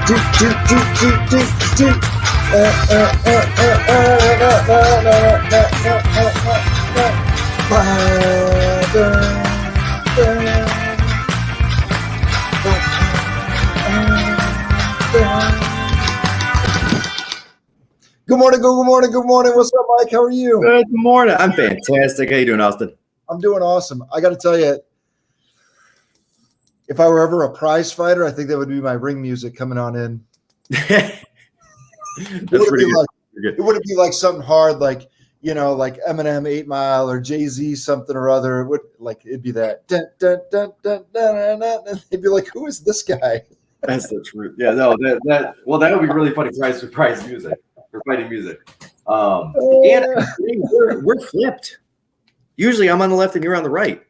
Good morning, good morning, good morning. What's up, Mike? How are you? Good morning. I'm fantastic. How you doing, Austin? I'm doing awesome. I got to tell you, if I were ever a prize fighter, I think that would be my ring music coming on in. That's pretty good. It wouldn't be like something hard, like like Eminem 8 Mile or Jay-Z something or other. It would it'd be that. Dun, dun, dun, dun, dun, dun, dun, and they'd be like, "Who is this guy?" That's the truth. Yeah, no, that would be really funny. Prize music for fighting music. And we're flipped. Usually, I'm on the left and you're on the right.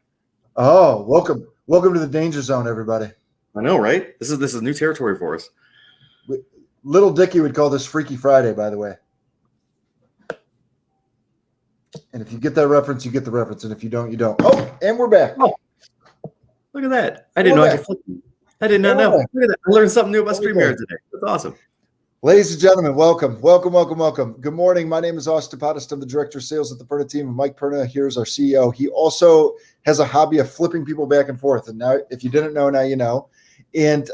Oh, welcome to the danger zone, everybody. I know, right? This is new territory for us. Little Dicky would call this Freaky Friday, by the way. And if you get that reference, you get the reference. And if you don't, you don't. Oh, and we're back. Oh, look at that. I didn't know I could flip. I did not know. Look at that. I learned something new about StreamYard today. That's awesome. Ladies and gentlemen, welcome. Good morning. My name is Austin Pothast. I'm the Director of Sales at the Perna team. And Mike Perna here is our CEO. He also has a hobby of flipping people back and forth. And now, if you didn't know, now you know. And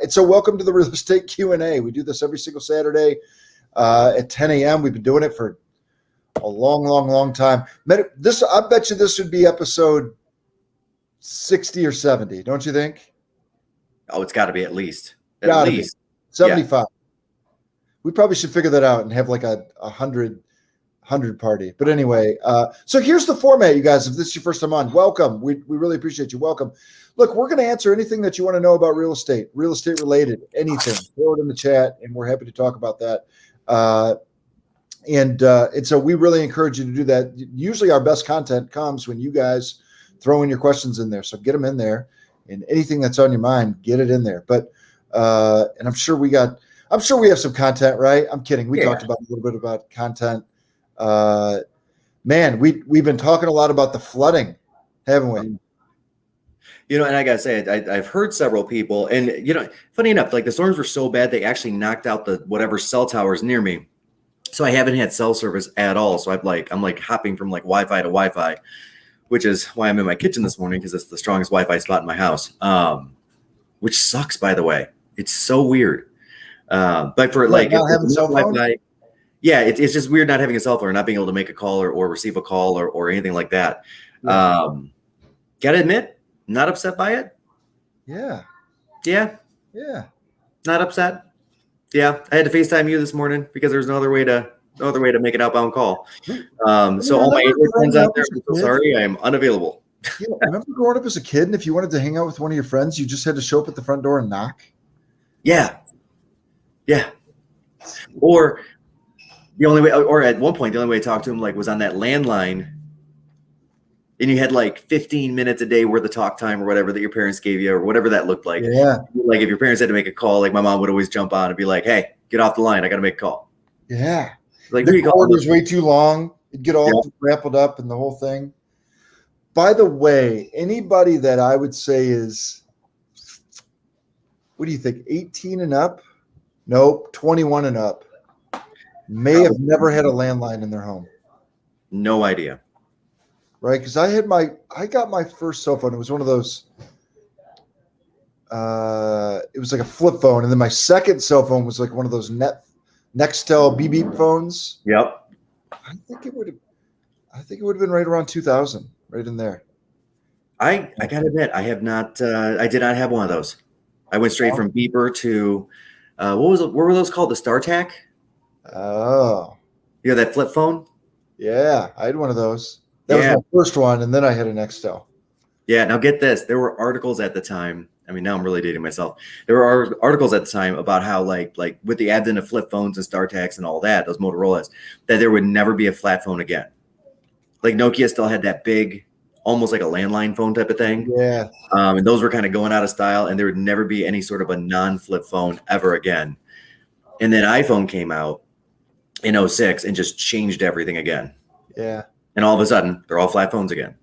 so welcome to the Real Estate Q&A. We do this every single Saturday at 10 a.m. We've been doing it for a long time. I bet you this would be episode 60 or 70, don't you think? Oh, it's got to be at least. At least. 75. Yeah. We probably should figure that out and have like a 100 party. But anyway, so here's the format, you guys. If this is your first time on, welcome. We really appreciate you. Welcome. Look, we're going to answer anything that you want to know about real estate related, anything. Throw it in the chat, and we're happy to talk about that. And so we really encourage you to do that. Usually our best content comes when you guys throw in your questions in there. So get them in there, and anything that's on your mind, get it in there. But and I'm sure we have some content, right? I'm kidding. We talked about a little bit about content. Man, we've been talking a lot about the flooding, haven't we? And I gotta say, I've heard several people, and funny enough, like the storms were so bad they actually knocked out the whatever cell towers near me. So I haven't had cell service at all. So I'm like hopping from like Wi-Fi to Wi-Fi, which is why I'm in my kitchen this morning, because it's the strongest Wi-Fi spot in my house. Which sucks, by the way. It's so weird. But for not having cell phone? Wi-Fi, yeah, it's just weird not having a cell phone or not being able to make a call or receive a call or anything like that. Yeah. Gotta admit, not upset by it. Yeah. Not upset. Yeah, I had to FaceTime you this morning because there's no other way to make an outbound call. So all my friends out there, I'm so sorry, I am unavailable. Remember growing up as a kid, and if you wanted to hang out with one of your friends, you just had to show up at the front door and knock? Yeah. Or the only way, or at one point, the only way to talk to him was on that landline. And you had 15 minutes a day worth of talk time or whatever that your parents gave you or whatever that looked like. Yeah. Like if your parents had to make a call, my mom would always jump on and be like, "Hey, get off the line. I got to make a call." Yeah. The cord was way too long. It'd get all wrapped up and the whole thing. By the way, anybody that I would say is, what do you think, 18 and up? Nope, 21 and up may have never had a landline in their home. No idea. Right, because I got my first cell phone. It was one of those. It was like a flip phone, and then my second cell phone was like one of those Nextel beep beep phones. Yep. I think it would have been right around 2000, right in there. I gotta admit, I have not. I did not have one of those. I went straight from beeper to what were those called? The StarTAC. Oh. You know that flip phone? Yeah, I had one of those. That was my first one, and then I had an Nextel. Yeah, now get this. There were articles at the time. I mean, now I'm really dating myself. There were articles at the time about how, like with the advent of flip phones and StarTACs and all that, those Motorola's, that there would never be a flat phone again. Like Nokia still had that big, almost like a landline phone type of thing. Yeah. And those were kind of going out of style, and there would never be any sort of a non-flip phone ever again. And then iPhone came out in 2006 and just changed everything again. Yeah. And all of a sudden, they're all flat phones again.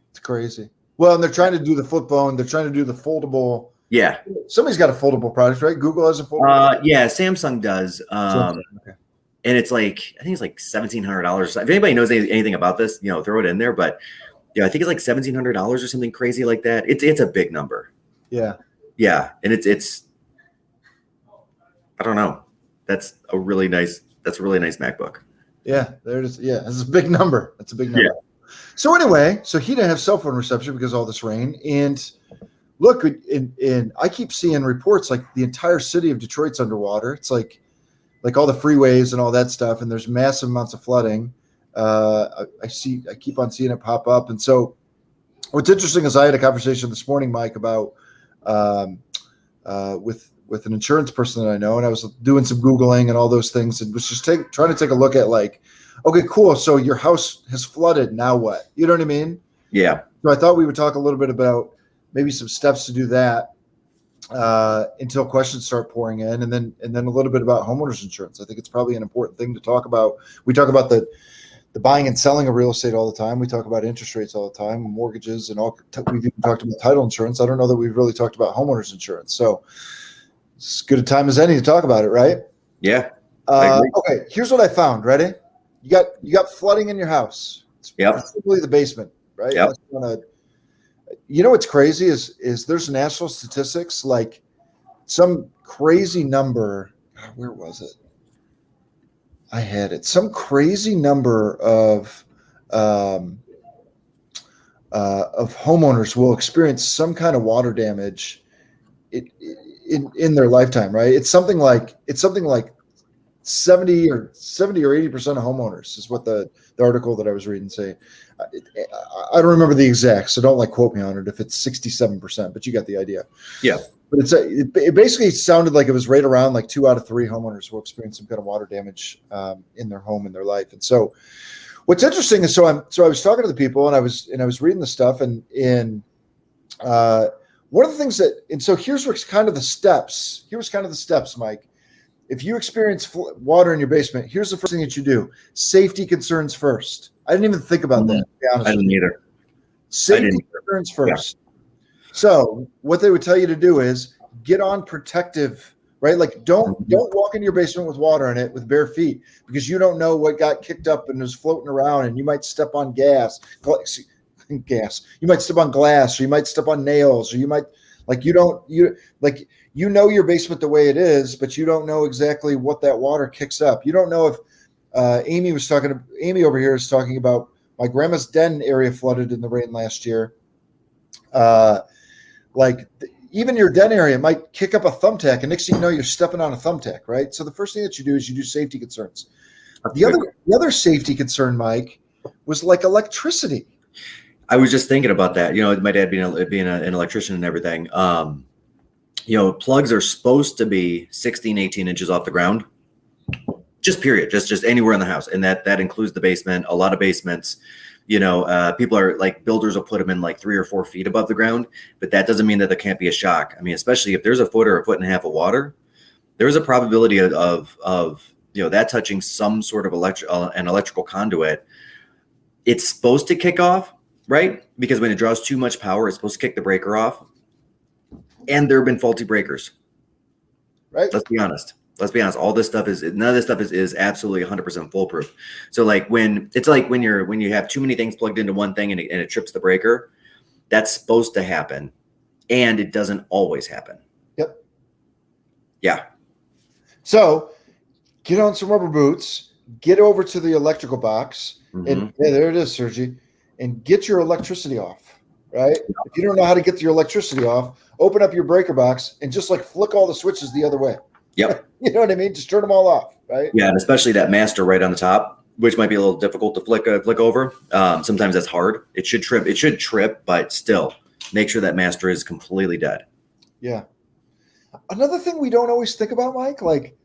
It's crazy. Well, and they're trying to do the flip phone. They're trying to do the foldable Yeah. Somebody's got a foldable product, right? Google has a foldable. Yeah, Samsung does. Okay. And it's like, I think it's like $1,700. If anybody knows anything about this, throw it in there. But yeah, I think it's like $1,700 or something crazy like that. It's a big number. Yeah. Yeah. And it's I don't know. That's a really nice MacBook. Yeah, there it is. Yeah, it's a big number. That's a big number. Yeah. So anyway, so he didn't have cell phone reception because of all this rain. And look, in I keep seeing reports like the entire city of Detroit's underwater. It's like all the freeways and all that stuff, and there's massive amounts of flooding. I keep on seeing it pop up. And so what's interesting is I had a conversation this morning, Mike, about with an insurance person that I know, and I was doing some Googling and all those things, and was just trying to take a look at like, okay, cool. So your house has flooded. Now what? You know what I mean? Yeah. So I thought we would talk a little bit about maybe some steps to do that until questions start pouring in, and then a little bit about homeowners insurance. I think it's probably an important thing to talk about. We talk about the buying and selling of real estate all the time. We talk about interest rates all the time, mortgages, and all. We've even talked about title insurance. I don't know that we've really talked about homeowners insurance. So it's as good a time as any to talk about it, right? Yeah. Okay. Here's what I found. Ready? You got flooding in your house. It's probably the basement, right? Yep. You know what's crazy is there's national statistics, like some crazy number. Where was it? I had it. Some crazy number of homeowners will experience some kind of water damage in their lifetime, right? It's something like 70 or 80% of homeowners is what the article that I was reading say. I don't remember the exact, so don't like quote me on it if it's 67%, but you got the idea. Yeah. But it basically sounded like it was right around like 2 out of 3 homeowners will experience some kind of water damage in their home, in their life. And so what's interesting is, so I was talking to the people and I was reading the stuff and one of the things so here's what's kind of the steps. Here was kind of the steps, Mike. If you experience water in your basement, here's the first thing that you do. Safety concerns first. I didn't even think about that, to be honest. I didn't either. Safety concerns first. Yeah. So what they would tell you to do is get on protective, right? Like don't walk into your basement with water in it with bare feet, because you don't know what got kicked up and is floating around, and you might step on gas. You might step on glass, or you might step on nails, or you might you know your basement the way it is, but you don't know exactly what that water kicks up. You don't know if Amy over here is talking about my grandma's den area flooded in the rain last year. Even your den area might kick up a thumbtack, and next thing you know, you're stepping on a thumbtack, right? So the first thing that you do is you do safety concerns. The other safety concern, Mike, was like electricity. I was just thinking about that. My dad being an electrician and everything. Plugs are supposed to be 16, 18 inches off the ground. Just period. Just anywhere in the house. And that includes the basement. A lot of basements, people are like, builders will put them in like 3 or 4 feet above the ground, but that doesn't mean that there can't be a shock. I mean, especially if there's a foot or a foot and a half of water, there's a probability of that touching some sort of an electrical conduit. It's supposed to kick off, right? Because when it draws too much power, it's supposed to kick the breaker off. And there have been faulty breakers. Right. Let's be honest. All this stuff none of this stuff is absolutely 100% foolproof. So when you have too many things plugged into one thing and it trips the breaker, that's supposed to happen, and it doesn't always happen. Yep. Yeah. So get on some rubber boots, get over to the electrical box, and there it is, Sergi, and get your electricity off. Right? If you don't know how to get your electricity off, open up your breaker box and just like flick all the switches the other way. Yep. You know what I mean? Just turn them all off, right? Yeah, and especially that master right on the top, which might be a little difficult to flick over. Sometimes that's hard. It should trip, but still make sure that master is completely dead. Yeah. Another thing we don't always think about, Mike, like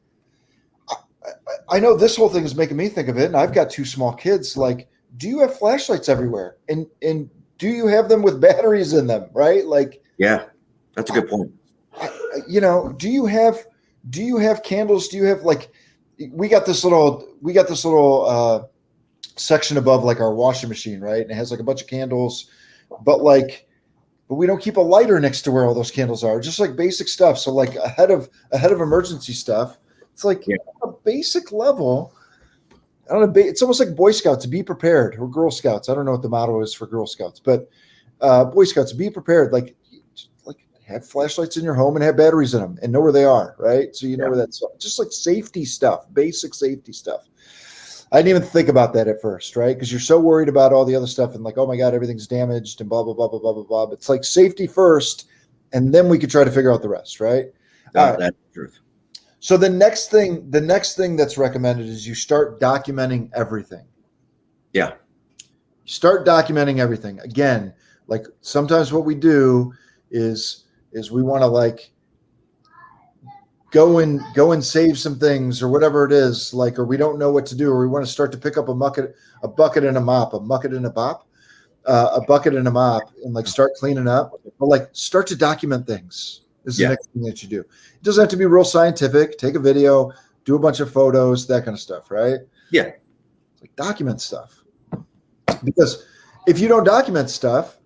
I know this whole thing is making me think of it, and I've got 2 small kids. Like, do you have flashlights everywhere? And do you have them with batteries in them, right? Like, yeah, that's a good point. Do you have candles? Do you have we got this little section above like our washing machine, right? And it has like a bunch of candles, but like but we don't keep a lighter next to where all those candles are, just like basic stuff. So like ahead of emergency stuff, it's like a basic level. I don't know. It's almost like Boy Scouts, be prepared, or Girl Scouts. I don't know what the motto is for Girl Scouts, but Boy Scouts, be prepared. Like have flashlights in your home and have batteries in them and know where they are, right? So you know where that's just like safety stuff, basic safety stuff. I didn't even think about that at first, right? Because you're so worried about all the other stuff and like, oh my God, everything's damaged and blah, blah, blah, blah, blah, blah, blah. But it's like safety first, and then we could try to figure out the rest, right? That's the truth. So the next thing that's recommended is you start documenting everything. Yeah. Start documenting everything. Again, like sometimes what we do is we want to like go and save some things or whatever it is, like, or we don't know what to do, or we want to start to pick up a bucket and a mop, a bucket and a mop, and like start cleaning up. But like start to document things. This is the next thing that you do. It doesn't have to be real scientific. Take a video, do a bunch of photos, that kind of stuff, right? Yeah. It's like document stuff. Because if you don't document stuff,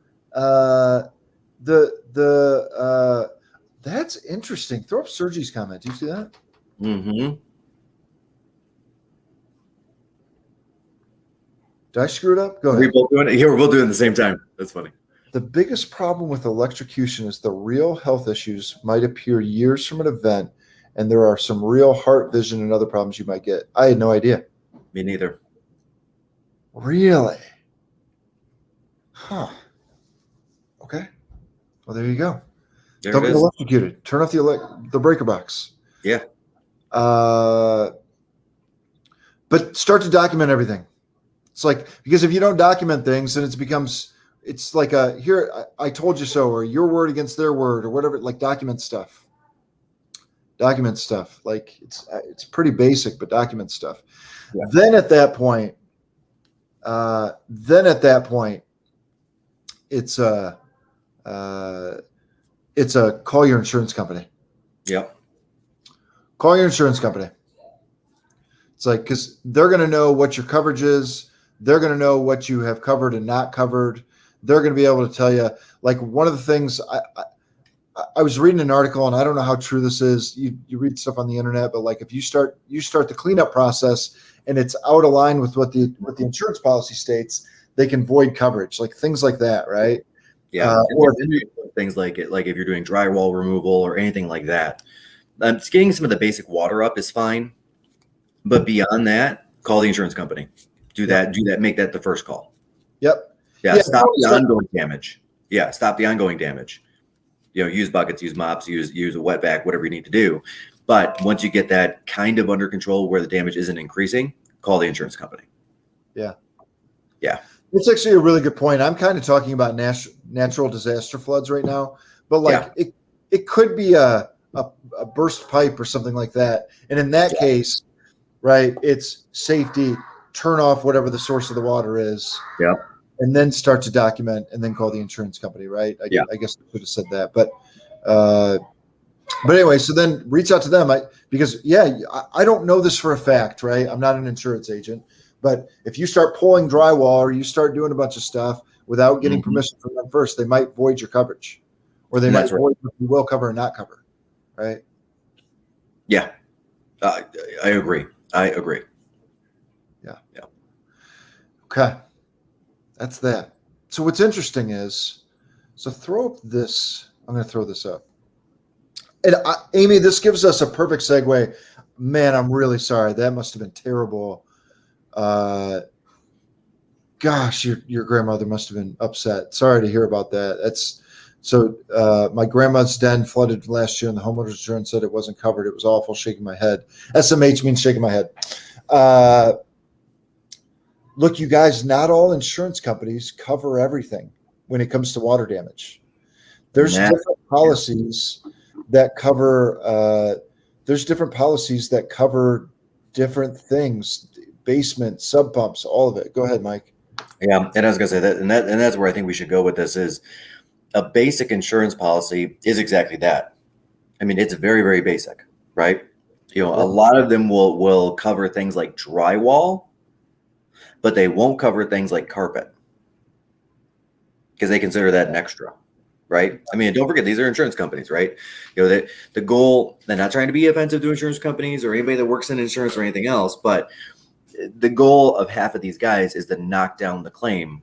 that's interesting. Throw up Sergi's comment. Do you see that? Mm-hmm. Did I screw it up? Go ahead. We're both doing it. Here, we're both doing it at the same time. That's funny. The biggest problem with electrocution is the real health issues might appear years from an event, and there are some real heart, vision, and other problems you might get. I had no idea. Me neither. Really? Huh. Okay. Well, there you go. Don't get electrocuted. Turn off the breaker box. Yeah. But start to document everything. It's like, because if you don't document things, then it's like I told you so, or your word against their word, or whatever. Like document stuff. Like it's pretty basic, but document stuff. Yeah. Then at that point, it's a call your insurance company. Yep. Call your insurance company. It's like, because they're going to know what your coverage is. They're going to know what you have covered and not covered. They're going to be able to tell you, like, one of the things I was reading an article, and I don't know how true this is. You read stuff on the internet, but like if you start the cleanup process and it's out of line with what the insurance policy states, they can void coverage, like things like that, right? Yeah. Or things like it, like if you're doing drywall removal or anything like that. Getting some of the basic water up is fine, but beyond that, call the insurance company. Do that. Make that the first call. Yep. Yeah. Stop the ongoing damage. Yeah. Stop the ongoing damage. Use buckets, use mops, use a wet vac, whatever you need to do. But once you get that kind of under control where the damage isn't increasing, call the insurance company. Yeah. Yeah. It's actually a really good point. I'm kind of talking about natural disaster floods right now, but like it could be a burst pipe or something like that. And in that case, right, it's safety, turn off whatever the source of the water is. Yeah. And then start to document and then call the insurance company, right? I guess I could have said that. But anyway, so then reach out to them. Because I don't know this for a fact, right? I'm not an insurance agent. But if you start pulling drywall or you start doing a bunch of stuff without getting permission from them first, they might void your coverage. Or they might void what you will cover or not cover, right? Yeah. I agree. Yeah. Okay. That's that. So what's interesting is, throw up this. I'm going to throw this up. And Amy, this gives us a perfect segue. Man, I'm really sorry. That must have been terrible. Gosh, your grandmother must have been upset. Sorry to hear about that. My grandma's den flooded last year, and the homeowner's insurance said it wasn't covered. It was awful. Shaking my head. SMH means shaking my head. Look, you guys, not all insurance companies cover everything when it comes to water damage. There's different policies that cover. There's different policies that cover different things: basement, sub pumps, all of it. Go ahead, Mike. Yeah, and I was gonna say that, and that's where I think we should go with this. Is a basic insurance policy is exactly that. I mean, it's very, very basic, right? A lot of them will cover things like drywall, but they won't cover things like carpet because they consider that an extra. right? I mean, don't forget, these are insurance companies, right? You know, the goal, they're not trying to be offensive to insurance companies or anybody that works in insurance or anything else, but the goal of half of these guys is to knock down the claim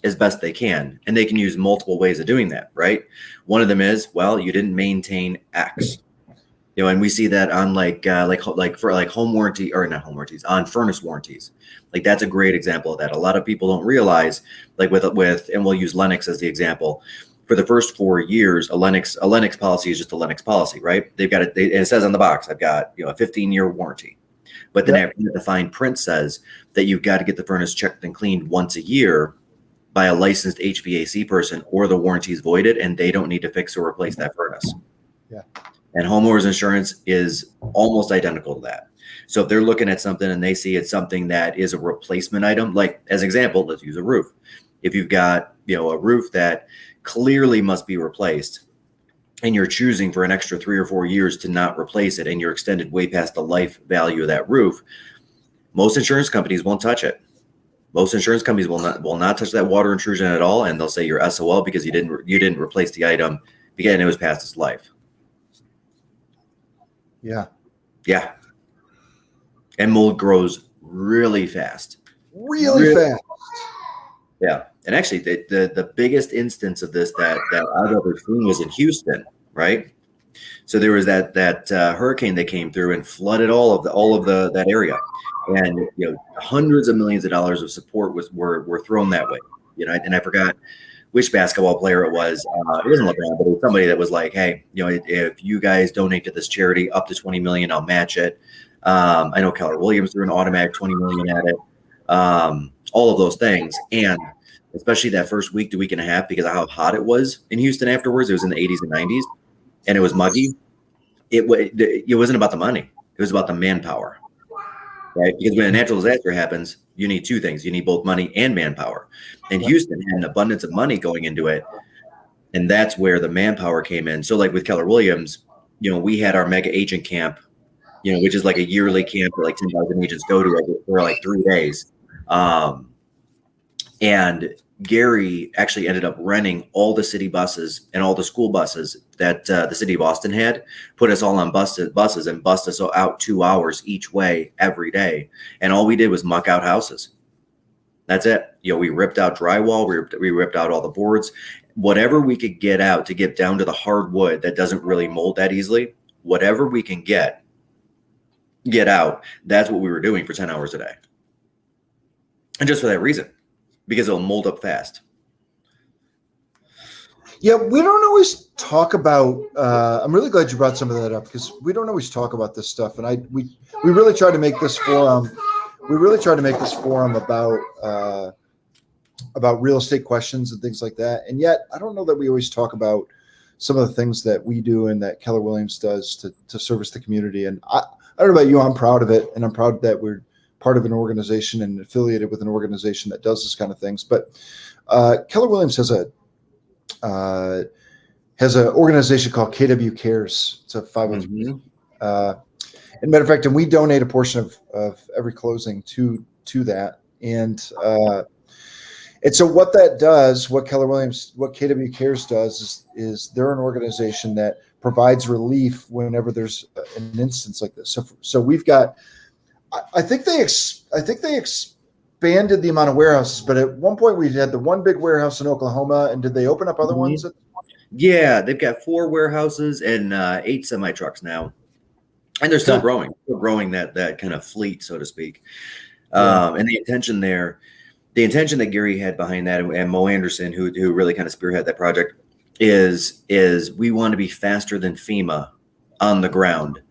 as best they can. And they can use multiple ways of doing that, right? One of them is, well, you didn't maintain X. You know, and we see that on like for like home warranty, or not home warranties, on furnace warranties. Like that's a great example of that. A lot of people don't realize, like with and we'll use Lennox as the example. For the first 4 years, a Lennox policy is just a Lennox policy, right? They've got it. And it says on the box, I've got, you know, a 15-year warranty. But then after the fine print says that you've got to get the furnace checked and cleaned once a year by a licensed HVAC person, or the warranty is voided and they don't need to fix or replace that furnace. Yeah. And homeowners insurance is almost identical to that. So if they're looking at something and they see it's something that is a replacement item, like as an example, let's use a roof. If you've got, you know, a roof that clearly must be replaced and you're choosing for an extra 3 or 4 years to not replace it, and you're extended way past the life value of that roof, most insurance companies won't touch it. Most insurance companies will not touch that water intrusion at all, and they'll say you're SOL because you didn't replace the item because it was past its life. Yeah. Yeah. And mold grows really fast. Really fast. Yeah. And actually the biggest instance of this that I've ever seen was in Houston, right? So there was that hurricane that came through and flooded all of that area. And, you know, hundreds of millions of dollars of support were thrown that way. You know, and I forgot which basketball player it was. It wasn't LeBron, but it was somebody that was like, hey, you know, if you guys donate to this charity up to 20 million, I'll match it. I know Keller Williams threw an automatic 20 million at it. All of those things. And especially that first week to week and a half, because of how hot it was in Houston afterwards. It was in the 80s and 90s and it was muggy. It wasn't about the money. It was about the manpower. Right? Because when a natural disaster happens, you need two things. You need both money and manpower. And Houston had an abundance of money going into it. And that's where the manpower came in. So like with Keller Williams, you know, we had our mega agent camp, you know, which is like a yearly camp that like 10,000 agents go to for like 3 days. And Gary actually ended up renting all the city buses and all the school buses that the city of Austin had, put us all on buses and bust us out 2 hours each way every day. And all we did was muck out houses. That's it. You know, we ripped out drywall. We ripped out all the boards, whatever we could get out to get down to the hardwood that doesn't really mold that easily. Whatever we can get out. That's what we were doing for 10 hours a day. And just for that reason. Because it'll mold up fast. Yeah, we don't always talk about. I'm really glad you brought some of that up, because we don't always talk about this stuff, and we really try to make this forum. We really try to make this forum about real estate questions and things like that. And yet, I don't know that we always talk about some of the things that we do and that Keller Williams does to service the community. And I don't know about you, I'm proud of it, and I'm proud that we're part of an organization and affiliated with an organization that does this kind of things. But Keller Williams has an organization called KW Cares. It's a 501. And matter of fact, and we donate a portion of every closing to that. And so what that does, what KW Cares does is they're an organization that provides relief whenever there's an instance like this. So we've got, I think they expanded the amount of warehouses, but at one point we had the one big warehouse in Oklahoma, and did they open up other ones? Yeah, they've got 4 warehouses and 8 semi trucks now, and they're still growing that kind of fleet, so to speak. And the intention that Gary had behind that, and Mo Anderson, who really kind of spearhead that project, is we want to be faster than FEMA on the ground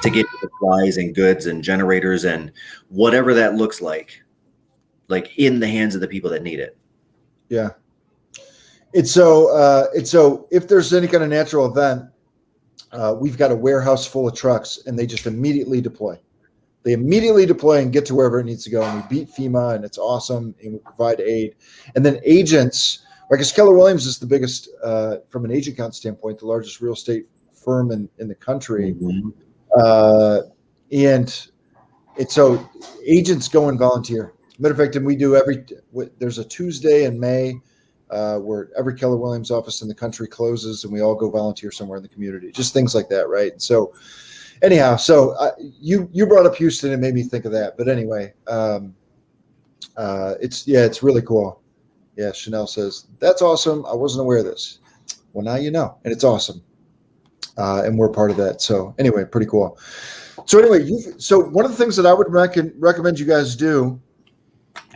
to get supplies and goods and generators and whatever that looks like in the hands of the people that need it. Yeah. It's so if there's any kind of natural event, we've got a warehouse full of trucks, and they just immediately deploy. They immediately deploy and get to wherever it needs to go. And we beat FEMA, and it's awesome, and we provide aid. And then agents, like Keller Williams is the biggest, from an agent count standpoint, the largest real estate firm in the country. Mm-hmm. And it's so agents go and volunteer. Matter of fact, and we do there's a Tuesday in May where every Keller Williams office in the country closes and we all go volunteer somewhere in the community, just things like that. Right. And so anyhow, so you brought up Houston and made me think of that. But anyway, it's really cool. Yeah. Chanel says, that's awesome. I wasn't aware of this. Well, now you know, and it's awesome. And we're part of that. So anyway, pretty cool. So anyway, so one of the things that I would recommend you guys do,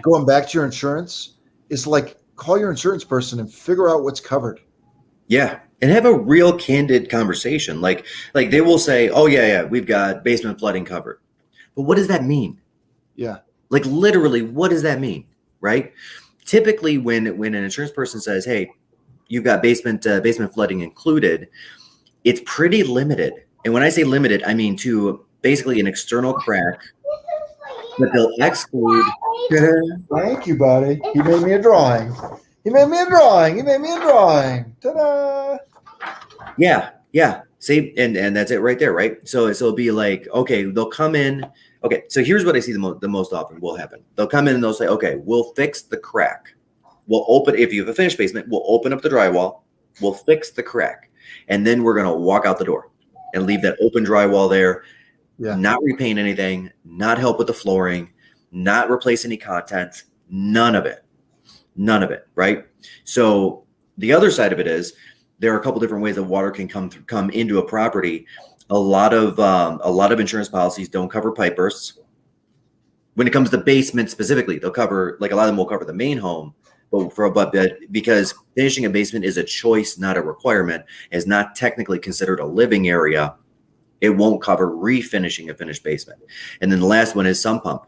going back to your insurance, is like call your insurance person and figure out what's covered. Yeah. And have a real candid conversation. Like they will say, oh yeah, we've got basement flooding covered. But what does that mean? Yeah. Like literally, what does that mean? Right. Typically when an insurance person says, hey, you've got basement flooding included, it's pretty limited. And when I say limited, I mean to basically an external crack that they'll exclude. Thank you, buddy. He made me a drawing. Ta-da! Yeah. See, and that's it right there, right? So it'll be like, okay, they'll come in. Okay, so here's what I see the most often will happen. They'll come in and they'll say, okay, we'll fix the crack. We'll open, if you have a finished basement, we'll open up the drywall. We'll fix the crack. And then we're going to walk out the door and leave that open drywall there. Yeah. Not repaint anything, not help with the flooring, not replace any contents, none of it, right? So the other side of it is there are a couple different ways that water can come into a property. A lot of insurance policies don't cover pipe bursts. When it comes to basement specifically, they'll cover, like a lot of them will cover the main home, but because finishing a basement is a choice, not a requirement, is not technically considered a living area, it won't cover refinishing a finished basement. And then the last one is sump pump,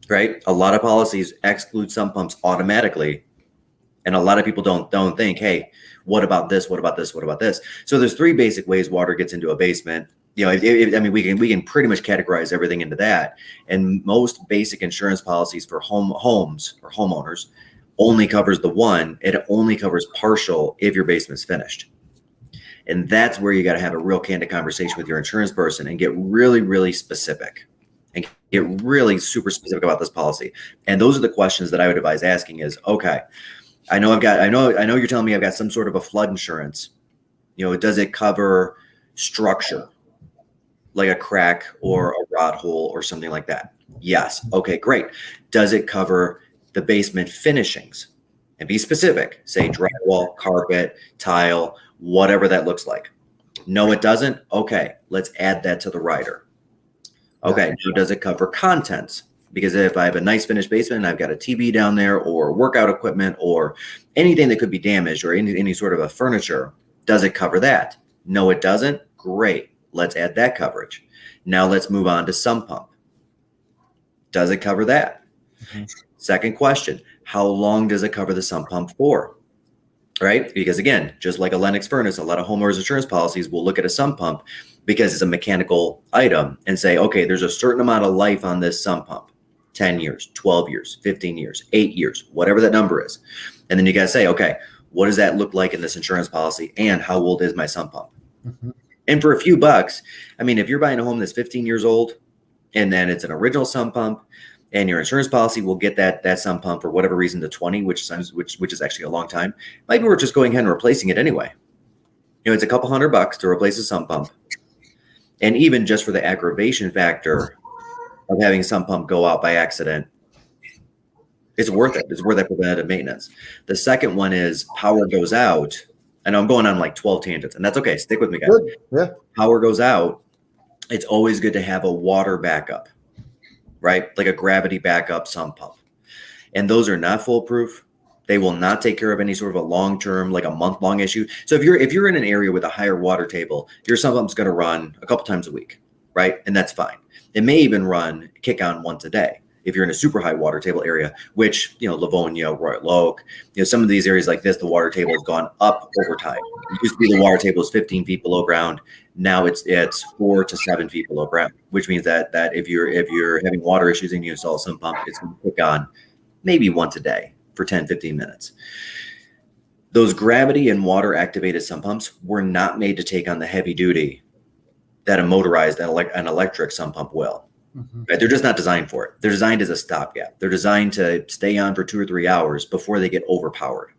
right? A lot of policies exclude sump pumps automatically. And a lot of people don't think, hey, what about this? What about this? What about this? So there's three basic ways water gets into a basement. You know, I mean, we can pretty much categorize everything into that. And most basic insurance policies for homes or homeowners only covers the one. It only covers partial if your basement's finished. And that's where you got to have a real candid conversation with your insurance person and get really, really specific and get really super specific about this policy. And those are the questions that I would advise asking is, okay, I know you're telling me I've got some sort of a flood insurance. You know, does it cover structure like a crack or a rot hole or something like that? Yes. Okay, great. Does it cover the basement finishings? And be specific, say drywall, carpet, tile, whatever that looks like. No, it doesn't. Okay, let's add that to the rider. Okay, now does it cover contents? Because if I have a nice finished basement and I've got a TV down there or workout equipment or anything that could be damaged or any sort of a furniture, does it cover that? No, it doesn't. Great. Let's add that coverage. Now let's move on to sump pump. Does it cover that? Mm-hmm. Second question, how long does it cover the sump pump for? Right? Because again, just like a Lennox furnace, a lot of homeowners insurance policies will look at a sump pump because it's a mechanical item and say, okay, there's a certain amount of life on this sump pump. 10 years, 12 years, 15 years, 8 years, whatever that number is. And then you got to say, okay, what does that look like in this insurance policy? And how old is my sump pump? Mm-hmm. And for a few bucks, I mean, if you're buying a home that's 15 years old and then it's an original sump pump and your insurance policy will get that sump pump for whatever reason to 20, which is actually a long time, maybe we're just going ahead and replacing it anyway. You know, it's a couple $100 to replace a sump pump. And even just for the aggravation factor of having a sump pump go out by accident, it's worth it. It's worth that preventative maintenance. The second one is power goes out. I know I'm going on like 12 tangents, and that's okay. Stick with me, guys. Good. Yeah. Power goes out. It's always good to have a water backup, right? Like a gravity backup sump pump. And those are not foolproof. They will not take care of any sort of a long-term, like a month-long issue. So if you're in an area with a higher water table, your sump pump's going to run a couple times a week, right? And that's fine. It may even kick on once a day if you're in a super high water table area, which, you know, Livonia, Royal Oak, you know, some of these areas like this, the water table has gone up over time. It used to be the water table is 15 feet below ground. Now it's 4 to 7 feet below ground, which means that if you're having water issues and you install a sump pump, it's going to kick on maybe once a day for 10, 15 minutes. Those gravity and water activated sump pumps were not made to take on the heavy duty that a motorized and an electric sump pump will. Mm-hmm. Right? They're just not designed for it. They're designed as a stopgap. They're designed to stay on for 2 or 3 hours before they get overpowered.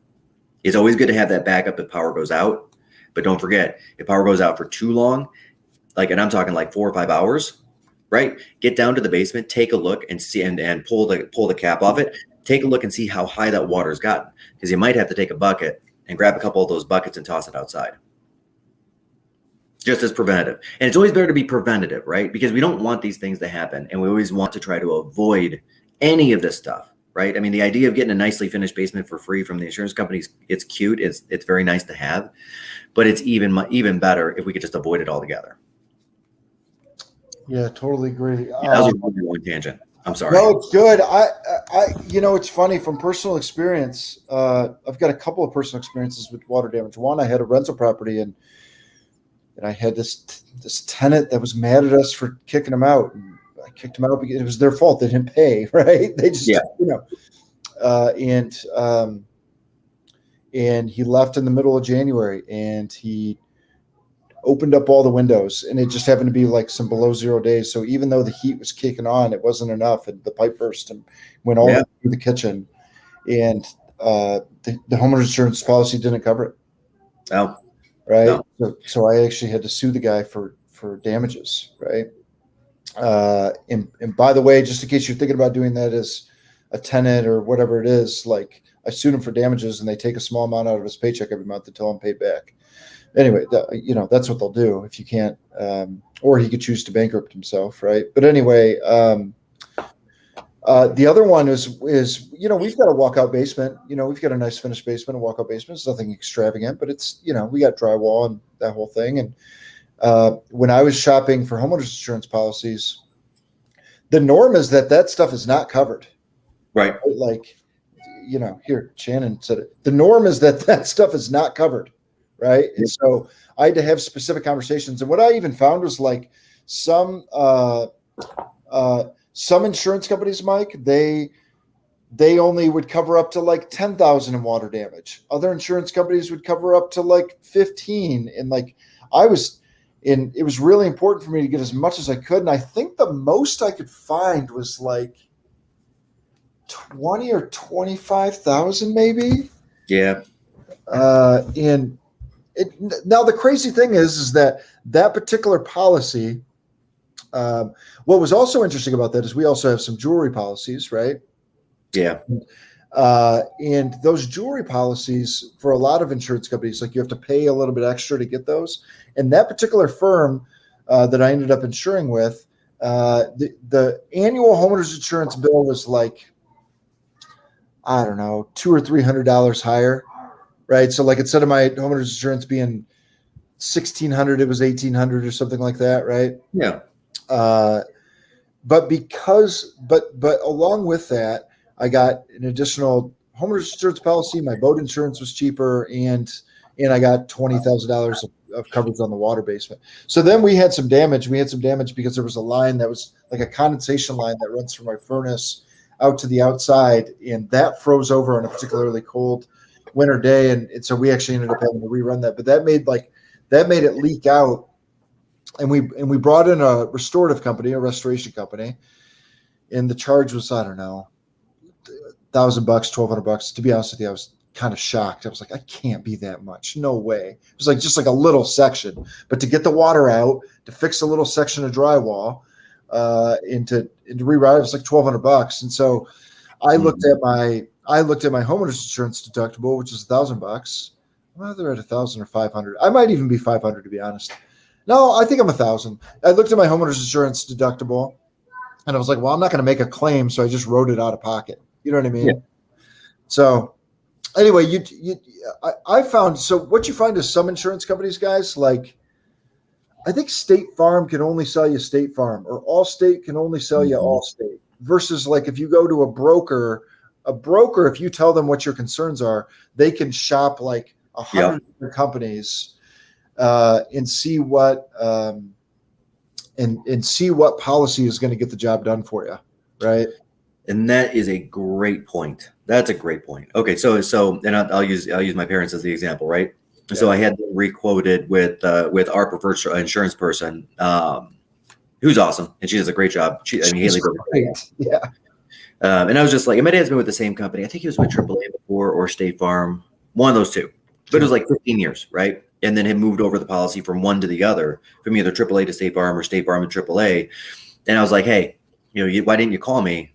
It's always good to have that backup if power goes out. But don't forget, if power goes out for too long, like, and I'm talking like 4 or 5 hours, right? Get down to the basement, take a look and see, and pull the cap off it. Take a look and see how high that water's gotten, because you might have to take a bucket and grab a couple of those buckets and toss it outside. Just as preventative. And it's always better to be preventative, right? Because we don't want these things to happen, and we always want to try to avoid any of this stuff, right? I mean, the idea of getting a nicely finished basement for free from the insurance companies, it's cute. It's very nice to have, but it's even better if we could just avoid it altogether. Yeah, totally agree. Yeah, that was a really long tangent. I'm sorry. No, it's good. It's funny from personal experience. I've got a couple of personal experiences with water damage. One, I had a rental property, and I had this tenant that was mad at us for kicking him out. And I kicked him out because it was their fault. They didn't pay, right? They just, and he left in the middle of January, and he opened up all the windows, and it just happened to be like some below 0 days. So even though the heat was kicking on, it wasn't enough, and the pipe burst and went all through the kitchen, and the homeowner's insurance policy didn't cover it. Oh, right. No. So I actually had to sue the guy for damages. Right. And by the way, just in case you're thinking about doing that as a tenant or whatever it is, like, I sued him for damages, and they take a small amount out of his paycheck every month until I'm paid back. Anyway, that's what they'll do if you can't, or he could choose to bankrupt himself, right? But anyway, the other one is we've got a walkout basement. We've got a nice finished basement, a walkout basement. It's nothing extravagant, but it's we got drywall and that whole thing. And when I was shopping for homeowners insurance policies, the norm is that stuff is not covered, right? Like, here Shannon said it. The norm is that stuff is not covered. Right. And so I had to have specific conversations. And what I even found was like some insurance companies, Mike, they only would cover up to like 10,000 in water damage. Other insurance companies would cover up to like 15. And like it was really important for me to get as much as I could. And I think the most I could find was like 20 or 25,000 maybe. Yeah. Now the crazy thing is that particular policy. What was also interesting about that is we also have some jewelry policies, right? Yeah. And those jewelry policies for a lot of insurance companies, like, you have to pay a little bit extra to get those. And that particular firm that I ended up insuring with, the annual homeowners insurance bill was like, I don't know, $200 or $300 higher. Right. So like, instead of my homeowner's insurance being $1,600, it was $1,800 or something like that. Right. Yeah. But along with that, I got an additional homeowner's insurance policy. My boat insurance was cheaper, and I got $20,000 of coverage on the water basement. So then we had some damage. We had some damage because there was a line that was like a condensation line that runs from my furnace out to the outside, and that froze over on a particularly cold winter day, and so we actually ended up having to rerun that. But that made it leak out, and we brought in a restoration company, and the charge was, I don't know, $1,000, $1,200. To be honest with you, I was kind of shocked. I was like, I can't be that much. No way. It was like just like a little section, but to get the water out, to fix a little section of drywall, and to rewrite, it was like $1,200. And so I looked at my homeowner's insurance deductible, which is $1,000. I'm either at 1,000 or 500. I might even be 500, to be honest. No, I think I'm 1,000. I looked at my homeowner's insurance deductible, and I was like, well, I'm not going to make a claim, so I just wrote it out of pocket. You know what I mean? Yeah. So anyway, I found, so what you find is some insurance companies, guys, like, I think State Farm can only sell you State Farm, or Allstate can only sell you Allstate, versus like if you go to a broker, if you tell them what your concerns are, they can shop like 100 different companies and see what see what policy is going to get the job done for you, right? And that is a great point. That's a greght point. Okay, so and I'll use my parents as the example, right? Yeah. So I had them requoted with our preferred insurance person, who's awesome, and she does a great job. Haley, great. Yeah. And I was just like, and my dad's been with the same company. I think he was with AAA before, or State Farm. one of those two. But it was like 15 years, right? And then had moved over the policy from one to the other, from either AAA to State Farm or State Farm to AAA. And I was like, hey, why didn't you call me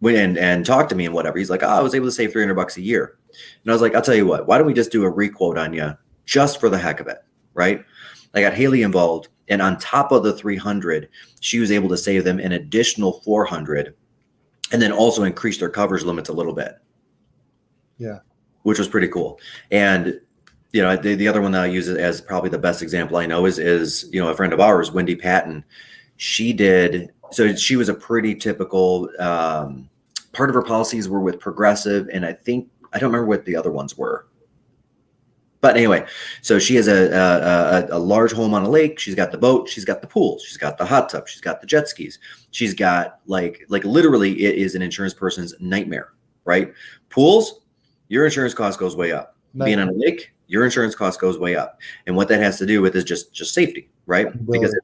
and talk to me and whatever? He's like, oh, I was able to save $300 a year. And I was like, I'll tell you what, why don't we just do a requote on you just for the heck of it, right? I got Haley involved, and on top of the 300, she was able to save them an additional 400, and then also increase their coverage limits a little bit. Yeah, which was pretty cool. And the other one that I use as probably the best example I know is a friend of ours, Wendy Patton. She was a pretty typical. Part of her policies were with Progressive, and I don't remember what the other ones were. But anyway, so she has a large home on a lake. She's got the boat. She's got the pool. She's got the hot tub. She's got the jet skis. She's got like literally it is an insurance person's nightmare, right? Pools, your insurance cost goes way up. Being on a lake, your insurance cost goes way up. And what that has to do with is just safety, right? Because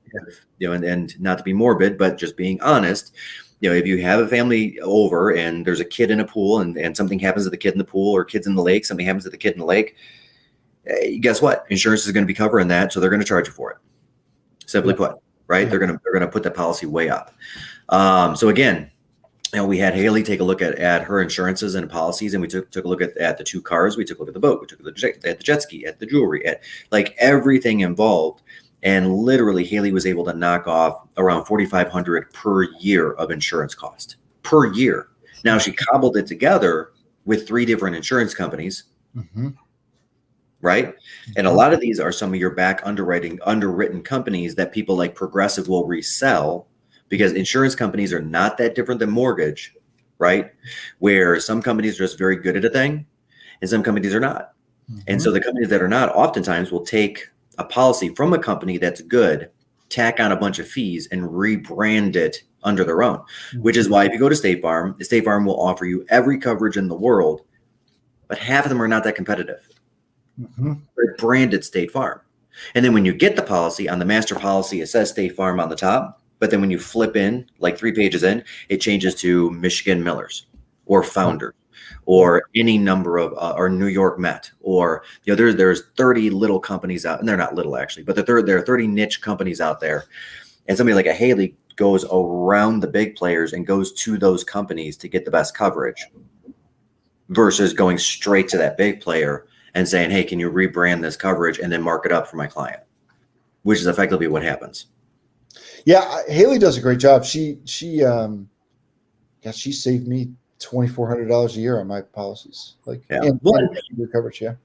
and not to be morbid, but just being honest, if you have a family over and there's a kid in a pool and something happens to the kid in the pool, or kids in the lake, something happens to the kid in the lake, guess what? Insurance is going to be covering that, so they're going to charge you for it. Simply put, right? Yeah. They're going to put the policy way up. So again, we had Haley take a look at her insurances and policies, and we took a look at the two cars. We took a look at the boat. We took a look at the jet ski, at the jewelry, at like everything involved. And literally, Haley was able to knock off around $4,500 per year of insurance cost per year. Now she cobbled it together with 3 different insurance companies. Mm-hmm. Right. And a lot of these are some of your back underwritten companies that people like Progressive will resell, because insurance companies are not that different than mortgage, right? Where some companies are just very good at a thing and some companies are not. Mm-hmm. And so the companies that are not oftentimes will take a policy from a company that's good, tack on a bunch of fees, and rebrand it under their own, mm-hmm. which is why if you go to State Farm will offer you every coverage in the world, but half of them are not that competitive. Mm-hmm. They're branded State Farm. And then when you get the policy, on the master policy, it says State Farm on the top. But then when you flip in, like 3 pages in, it changes to Michigan Millers or Founders or any number of, or New York Met, or, there's 30 little companies out, and they're not little actually, but there are 30 niche companies out there. And somebody like a Haley goes around the big players and goes to those companies to get the best coverage versus going straight to that big player and saying, hey, can you rebrand this coverage and then mark it up for my client, which is effectively what happens. Yeah, Haley does a great job. She saved me $2,400 a year on my policies. And coverage, yeah.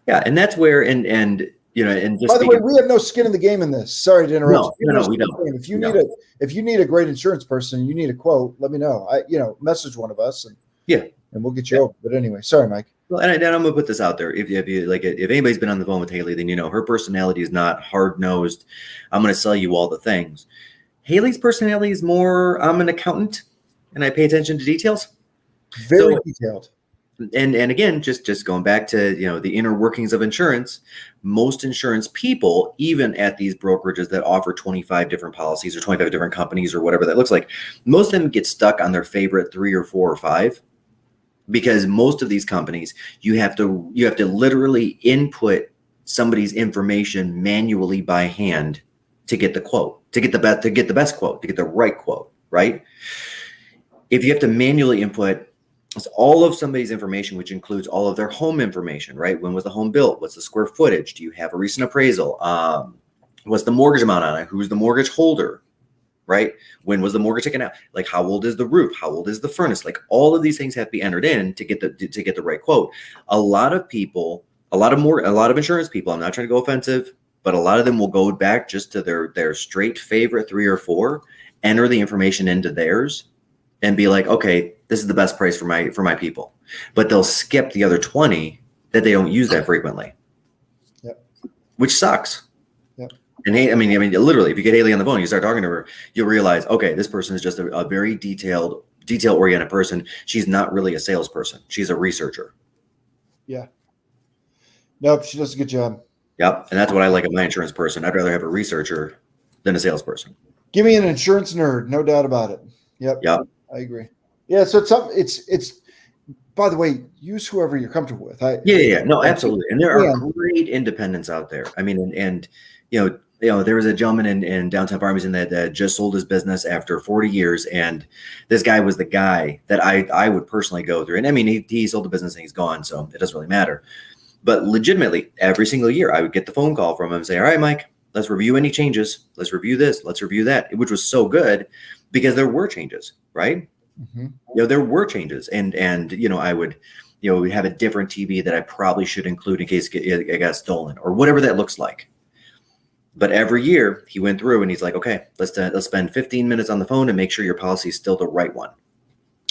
Yeah, and that's where and just by the way, we have no skin in the game in this. Sorry to interrupt. No, we don't. If you need a great insurance person, you need a quote, let me know. Message one of us and we'll get you over. But anyway, sorry, Mike. Well, and I'm gonna put this out there. If anybody's been on the phone with Haley, then her personality is not hard nosed. I'm gonna sell you all the things. Haley's personality is more, I'm an accountant and I pay attention to details. Very detailed. And again, just going back to the inner workings of insurance, most insurance people, even at these brokerages that offer 25 different policies or 25 different companies or whatever that looks like, most of them get stuck on their favorite 3 or 4 or 5. Because most of these companies, you have to literally input somebody's information manually by hand to get the quote, to get the best quote, to get the right quote, right? If you have to manually input all of somebody's information, which includes all of their home information, right? When was the home built? What's the square footage? Do you have a recent appraisal? What's the mortgage amount on it? Who's the mortgage holder? Right? When was the mortgage taken out? Like, how old is the roof? How old is the furnace? Like, all of these things have to be entered in to get the right quote. A lot of insurance people, I'm not trying to go offensive, but a lot of them will go back just to their straight favorite 3 or 4, enter the information into theirs, and be like, okay, this is the best price for my people. But they'll skip the other 20 that they don't use that frequently. Yep. Which sucks. And I mean, literally, if you get Haley on the phone, you start talking to her, you'll realize, okay, this person is just a very detail-oriented person. She's not really a salesperson. She's a researcher. Yeah. Nope, she does a good job. Yep, and that's what I like in my insurance person. I'd rather have a researcher than a salesperson. Give me an insurance nerd, no doubt about it. Yep. I agree. Yeah, so it's by the way, use whoever you're comfortable with. Yeah. No, absolutely. And there are great independents out there. I mean, and there was a gentleman in downtown Farmington that just sold his business after 40 years. And this guy was the guy that I would personally go through. And I mean, he sold the business and he's gone, so it doesn't really matter. But legitimately, every single year, I would get the phone call from him and say, all right, Mike, let's review any changes. Let's review this. Let's review that, which was so good because there were changes, right? Mm-hmm. There were changes. And I would, we have a different TV that I probably should include in case it got stolen or whatever that looks like. But every year he went through and he's like, okay, let's spend 15 minutes on the phone and make sure your policy is still the right one.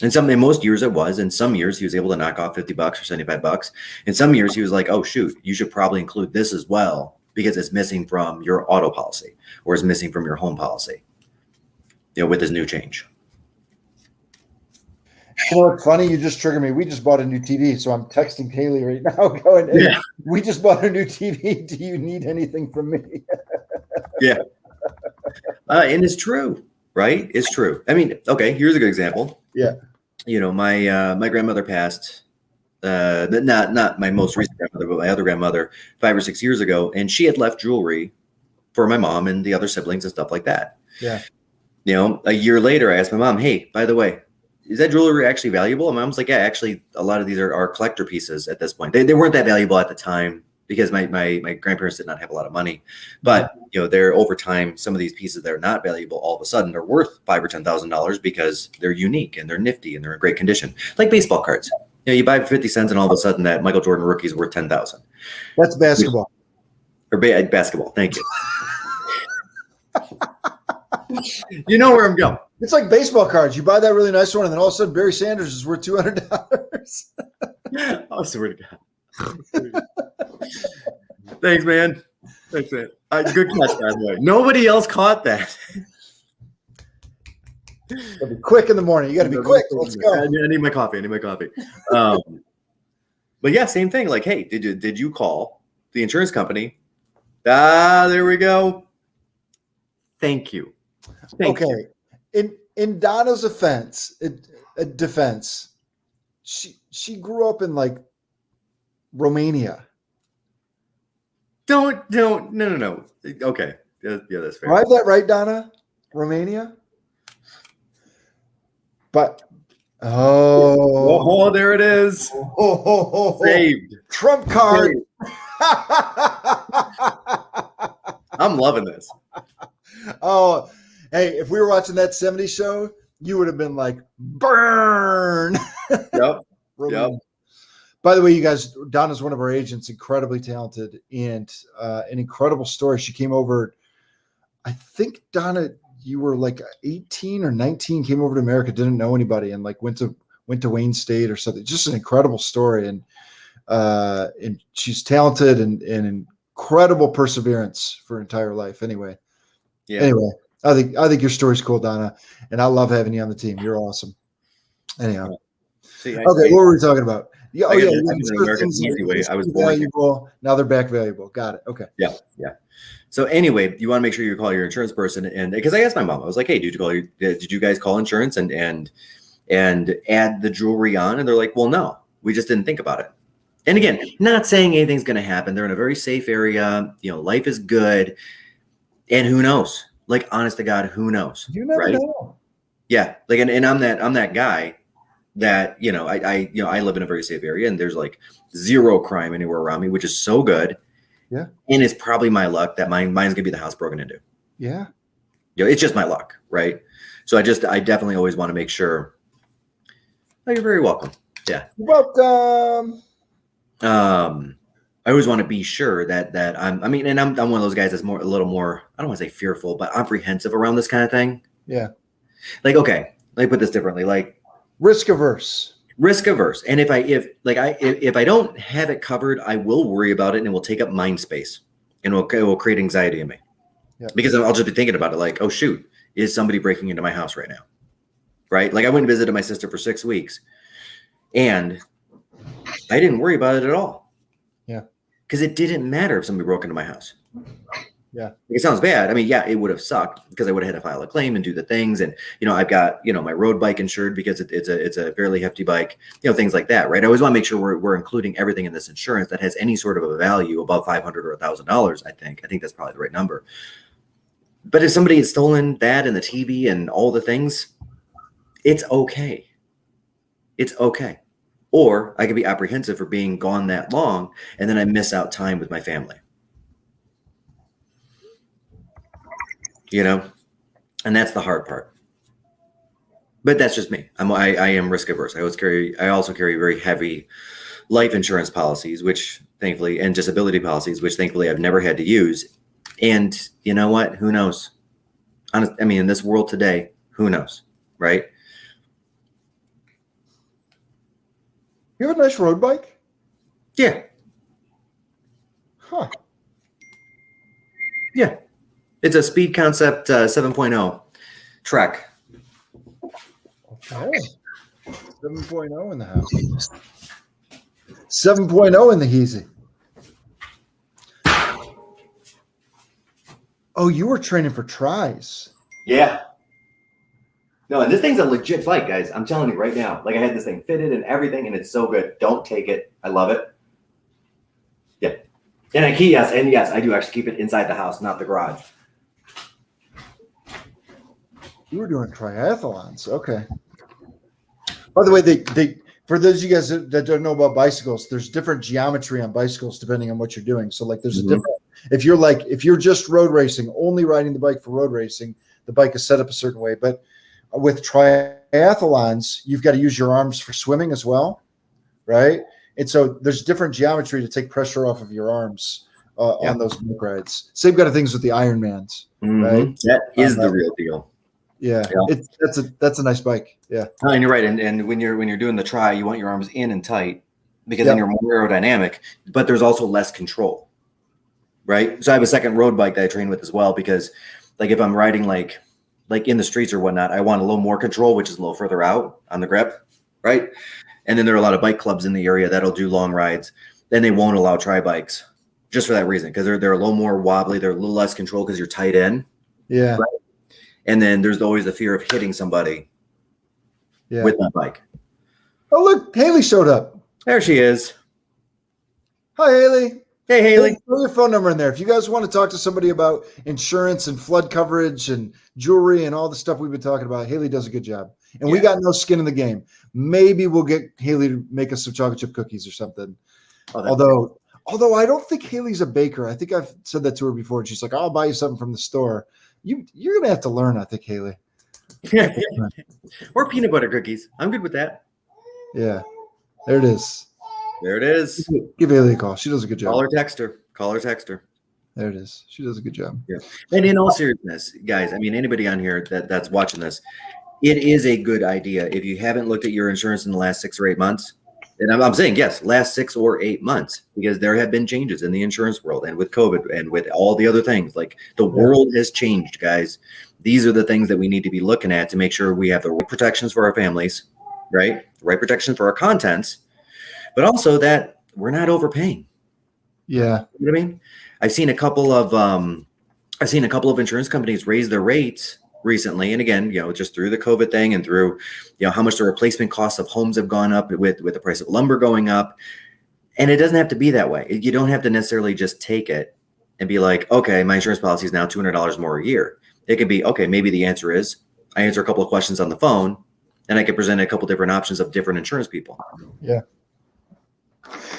And in most years it was. In some years he was able to knock off $50 or $75. In some years he was like, oh shoot, you should probably include this as well because it's missing from your auto policy or it's missing from your home policy. With this new change. It's funny, you just triggered me. We just bought a new TV, so I'm texting Kaylee right now going, hey, we just bought a new TV. Do you need anything from me? Yeah. And it's true, right? It's true. I mean, okay, here's a good example. Yeah. My grandmother passed, not my most recent grandmother, but my other grandmother 5 or 6 years ago, and she had left jewelry for my mom and the other siblings and stuff like that. Yeah. A year later, I asked my mom, hey, by the way, is that jewelry actually valuable? And my mom's like, yeah, actually, a lot of these are collector pieces at this point. They weren't that valuable at the time because my grandparents did not have a lot of money. But, they're over time, some of these pieces that are not valuable, all of a sudden are worth $5,000 or $10,000 because they're unique and they're nifty and they're in great condition. Like baseball cards. You buy 50 cents and all of a sudden that Michael Jordan rookie is worth 10,000. That's basketball. Or basketball. Thank you. You know where I'm going. It's like baseball cards. You buy that really nice one, and then all of a sudden Barry Sanders is worth $200. I swear to God. Thanks, man. That's it. Good catch, by the way. Nobody else caught that. Gotta be quick in the morning. You got to be quick. Let's go. I need my coffee. But yeah, same thing. Like, hey, did you call the insurance company? There we go. Thank you. Thank you. In Donna's defense, she grew up in like Romania. No. Okay. Yeah, that's fair. Do I have that right, Donna? Romania? But there it is. Saved. Trump card. Saved. I'm loving this. Oh, hey, if we were watching that 70s show, you would have been like, burn. Yep. By the way, you guys, Donna's one of our agents, incredibly talented and an incredible story. She came over, I think, Donna, you were like 18 or 19, came over to America, didn't know anybody, and like went to Wayne State or something. Just an incredible story. And she's talented and incredible perseverance for her entire life. Anyway, I think your story's cool, Donna, and I love having you on the team. You're awesome. Anyhow, what were we talking about? Yeah, I was valuable. Now they're back valuable. Got it. Okay. Yeah. So anyway, you want to make sure you call your insurance person, and because I asked my mom, I was like, "Hey, did you guys call insurance and add the jewelry on?" And they're like, "Well, no, we just didn't think about it." And again, not saying anything's going to happen. They're in a very safe area. Life is good, and who knows? Like, honest to God, who knows? You never know. Yeah, like, and I'm that guy that I live in a very safe area, and there's like zero crime anywhere around me, which is so good. Yeah. And it's probably my luck that mine's gonna be the house broken into. Yeah. It's just my luck, right? So I definitely always want to make sure. Oh, you're very welcome. Yeah. You're welcome. I always want to be sure that I'm one of those guys that's a little more, I don't want to say fearful, but apprehensive around this kind of thing. Yeah. Like, okay, let me put this differently. Like, risk averse. And if I don't have it covered, I will worry about it and it will take up mind space and it will create anxiety in me. Yeah. Because I'll just be thinking about it like, oh shoot, is somebody breaking into my house right now? Right? Like, I went and visited my sister for 6 weeks and I didn't worry about it at all. Yeah. Because it didn't matter if somebody broke into my house. Yeah. It sounds bad. I mean, yeah, it would have sucked because I would have had to file a claim and do the things. And, I've got, my road bike insured because it's a fairly hefty bike, things like that, right? I always want to make sure we're including everything in this insurance that has any sort of a value above $500 or $1,000. I think that's probably the right number. But if somebody had stolen that and the TV and all the things, it's okay. It's okay. Or I could be apprehensive for being gone that long, and then I miss out time with my family. And that's the hard part. But that's just me. I am risk averse. I also carry very heavy life insurance policies, which thankfully, and disability policies, which thankfully I've never had to use. And you know what? Who knows? In this world today, who knows, right? You have a nice road bike? Yeah. Huh. Yeah. It's a Speed Concept 7.0 Trek. Okay. 7.0 in the house. 7.0 in the Heezy. Oh, you were training for tries. Yeah. No, and this thing's a legit bike, guys. I'm telling you right now. Like, I had this thing fitted and everything, and it's so good. Don't take it. I love it. Yeah. And yes, I do actually keep it inside the house, not the garage. You were doing triathlons. Okay. By the way, they for those of you guys that don't know about bicycles, there's different geometry on bicycles depending on what you're doing. So like there's a different, if you're just road racing, only riding the bike for road racing, the bike is set up a certain way. But with triathlons, you've got to use your arms for swimming as well, right? And so there's different geometry to take pressure off of your arms on those bike rides. Same kind of things with the Ironmans, right? That is the real deal. Yeah. That's a nice bike. Yeah. Oh, and you're right. And when you're doing the tri, you want your arms in and tight because then you're more aerodynamic, but there's also less control, right? So I have a second road bike that I train with as well because, like, if I'm riding like in the streets or whatnot, I want a little more control, which is a little further out on the grip, right? And then there are a lot of bike clubs in the area that'll do long rides. Then they won't allow tri bikes just for that reason because they're a little more wobbly. They're a little less control because you're tight in. Yeah. Right? And then there's always the fear of hitting somebody with that bike. Oh, look, Haley showed up. There she is. Hi, Haley. Hey, Haley. Throw your phone number in there. If you guys want to talk to somebody about insurance and flood coverage and jewelry and all the stuff we've been talking about, Haley does a good job. And we got no skin in the game. Maybe we'll get Haley to make us some chocolate chip cookies or something. Although I don't think Haley's a baker. I think I've said that to her before. And she's like, I'll buy you something from the store. You're going to have to learn, I think, Haley. Or peanut butter cookies. I'm good with that. Yeah. There it is. There it is. Give Haley a call. She does a good job. Call her, text her. There it is. She does a good job. Yeah. And in all seriousness, guys, anybody on here that's watching this, it is a good idea. If you haven't looked at your insurance in the last 6 or 8 months, and I'm saying, yes, last 6 or 8 months, because there have been changes in the insurance world and with COVID and with all the other things. Like the world has changed, guys. These are the things that we need to be looking at to make sure we have the right protections for our families, right? The right protection for our contents, but also that we're not overpaying. Yeah. You know what I mean? I've seen a couple of insurance companies raise their rates recently, and again, just through the COVID thing and through, how much the replacement costs of homes have gone up with the price of lumber going up. And it doesn't have to be that way. You don't have to necessarily just take it and be like, okay, my insurance policy is now $200 more a year. It could be, okay, maybe the answer is I answer a couple of questions on the phone and I can present a couple different options of different insurance people. Yeah.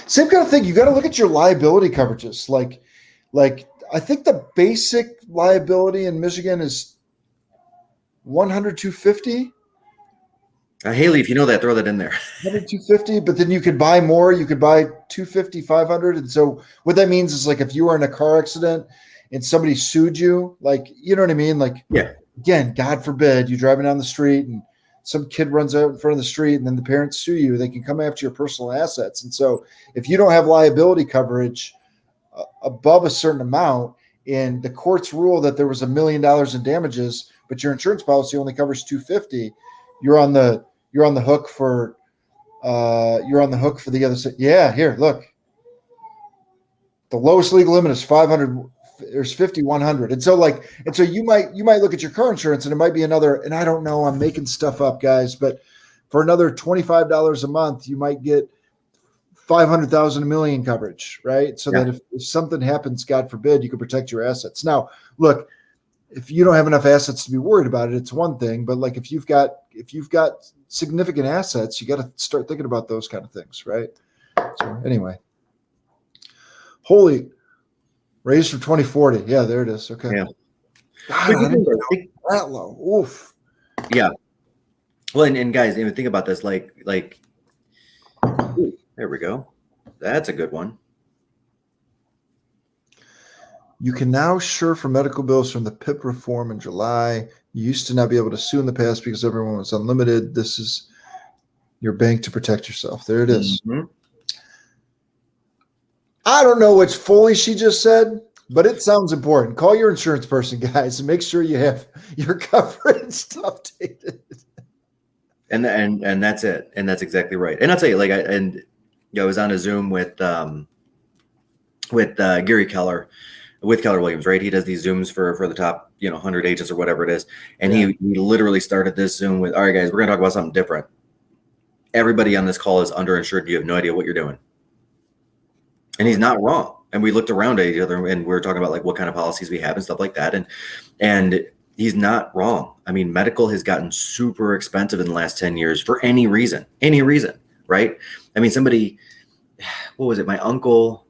Same kind of thing. You got to look at your liability coverages. Like I think the basic liability in Michigan is 100, 250. Haley, if you know that, throw that in there. 100, 250, but then you could buy more. You could buy 250, 500. And so what that means is, like, if you were in a car accident and somebody sued you, like, you know what I mean? Like, again, God forbid, you're driving down the street and some kid runs out in front of the street and then the parents sue you, they can come after your personal assets. And so if you don't have liability coverage above a certain amount and the courts rule that there was $1 million in damages, but your insurance policy only covers 250, you're on the hook for the other side. Yeah, here, look. The lowest legal limit is 500 there's 50, 100. And so you might look at your car insurance and it might be another, and I don't know, I'm making stuff up, guys, but for another $25 a month, you might get 500,000 a million coverage, right? So that if something happens, God forbid, you can protect your assets. Now, look, if you don't have enough assets to be worried about it, it's one thing, but like if you've got significant assets, you got to start thinking about those kind of things, right? So anyway, holy raise for 2040. Yeah, there it is. Okay. Yeah. God, I didn't know that low. Oof. Yeah. Well, and guys, even think about this, like, ooh, there we go. That's a good one. You can now sue for medical bills from the PIP reform in July. You used to not be able to sue in the past because everyone was unlimited. This is your bank to protect yourself. There it is. Mm-hmm. I don't know which fully she just said, but it sounds important. Call your insurance person, guys, and make sure you have your coverage updated. And that's it. And that's exactly right. And I'll tell you, like, I was on a Zoom with Gary Keller, with Keller Williams, right? He does these Zooms for the top, 100 agents or whatever it is. And he literally started this Zoom with, all right, guys, we're going to talk about something different. Everybody on this call is underinsured. You have no idea what you're doing. And he's not wrong. And we looked around at each other and we were talking about like what kind of policies we have and stuff like that. And he's not wrong. I mean, medical has gotten super expensive in the last 10 years for any reason, right? I mean, what was it? My uncle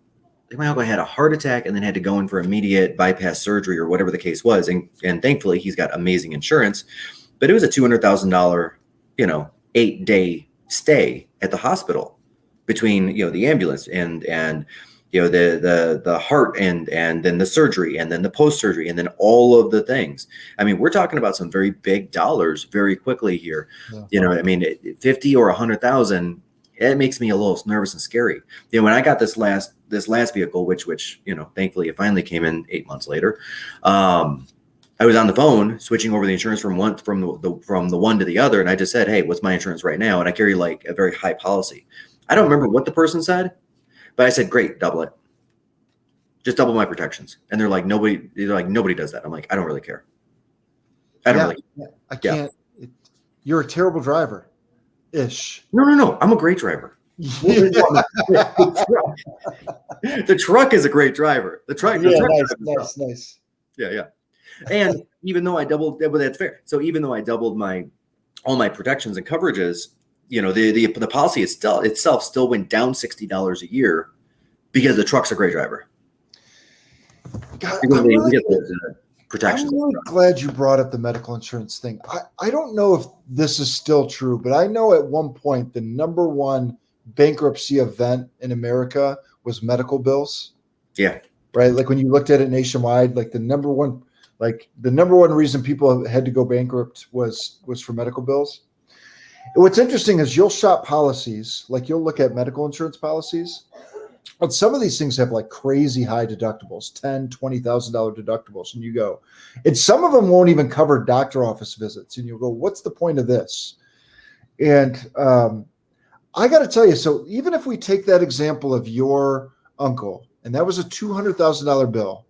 had a heart attack and then had to go in for immediate bypass surgery or whatever the case was. And thankfully he's got amazing insurance, but it was a $200,000, 8-day stay at the hospital between, the ambulance and the heart and then the surgery and then the post-surgery and then all of the things. I mean, we're talking about some very big dollars very quickly here. Yeah. I mean, 50 or 100,000, it makes me a little nervous and scary. When I got this last vehicle, which thankfully it finally came in 8 months later. I was on the phone switching over the insurance from the one to the other. And I just said, hey, what's my insurance right now? And I carry like a very high policy. I don't remember what the person said, but I said, great, double it. Just double my protections. And they're like, nobody does that. I'm like, I don't really care. I can't. You're a terrible driver ish. No. I'm a great driver. The truck is a great driver. The truck nice. Yeah. And even though I doubled, but that's fair. So even though I doubled all my protections and coverages, the policy itself still went down $60 a year because the truck's a great driver. God, I'm really glad you brought up the medical insurance thing. I don't know if this is still true, but I know at one point the number one bankruptcy event in America was medical bills. Yeah. Right. Like when you looked at it nationwide, like the number one reason people had to go bankrupt was for medical bills. And what's interesting is you'll shop policies, like you'll look at medical insurance policies, but some of these things have like crazy high deductibles, $10,000, $20,000 deductibles. And you go, and some of them won't even cover doctor office visits. And you go, what's the point of this? And I got to tell you, so even if we take that example of your uncle, and that was a $200,000 bill,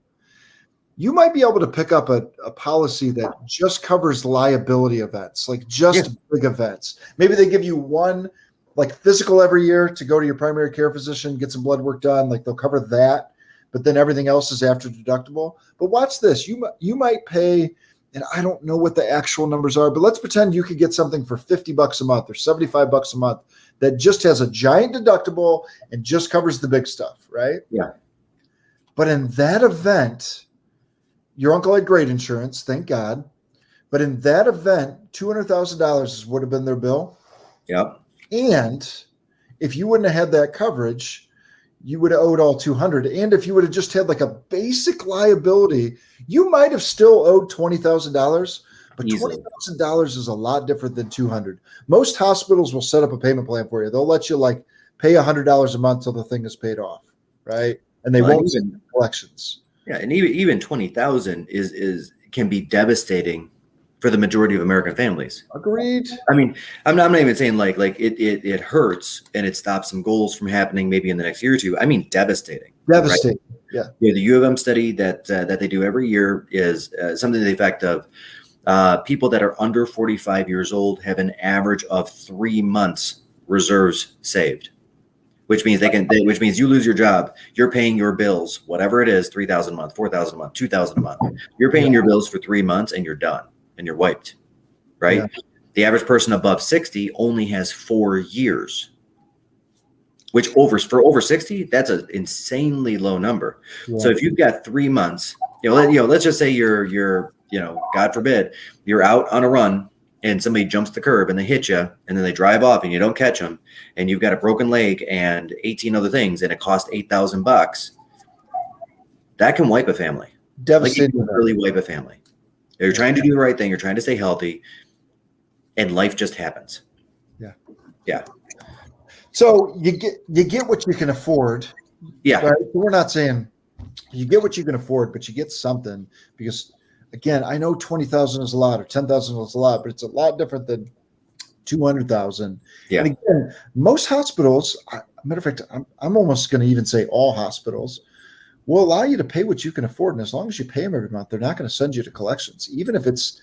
you might be able to pick up a policy that just covers liability events, like just big events. Maybe they give you one like physical every year to go to your primary care physician, get some blood work done. Like they'll cover that, but then everything else is after deductible. But watch this. You might pay, and I don't know what the actual numbers are, but let's pretend you could get something for $50 a month or $75 a month that just has a giant deductible and just covers the big stuff, right? Yeah. But in that event, your uncle had great insurance, thank God. But in that event, $200,000 would have been their bill. Yep. And if you wouldn't have had that coverage, you would have owed all $200,000. And if you would have just had like a basic liability, you might have still owed $20,000. But $20,000 is a lot different than $200,000. Most hospitals will set up a payment plan for you. They'll let you like pay $100 a month till the thing is paid off, right? And they won't do collections. Yeah, and even 20,000 can be devastating for the majority of American families. Agreed. I mean, I'm not even saying like it hurts and it stops some goals from happening maybe in the next year or two. I mean, devastating. Devastating. Right? Yeah. The U of M study that they do every year is something to the effect of people that are under 45 years old have an average of 3 months reserves saved, which means which means you lose your job, you're paying your bills, whatever it is, $3,000 a month, $4,000 a month, $2,000 a month. You're paying your bills for 3 months and you're done and you're wiped, right? Yeah. The average person above 60 only has 4 years, which for over 60, that's an insanely low number. Yeah. So if you've got 3 months, let's just say you're God forbid, you're out on a run and somebody jumps the curb and they hit you and then they drive off and you don't catch them and you've got a broken leg and 18 other things and it cost $8,000. That can wipe a family. Devastating. Like, really wipe a family. You're trying to do the right thing. You're trying to stay healthy and life just happens. Yeah. Yeah. So you get what you can afford. Yeah. Right? So we're not saying you get what you can afford, but you get something because, again, I know 20,000 is a lot or 10,000 is a lot, but it's a lot different than 200,000. Yeah. And again, most hospitals, matter of fact, I'm almost going to even say all hospitals will allow you to pay what you can afford. And as long as you pay them every month, they're not going to send you to collections, even if it's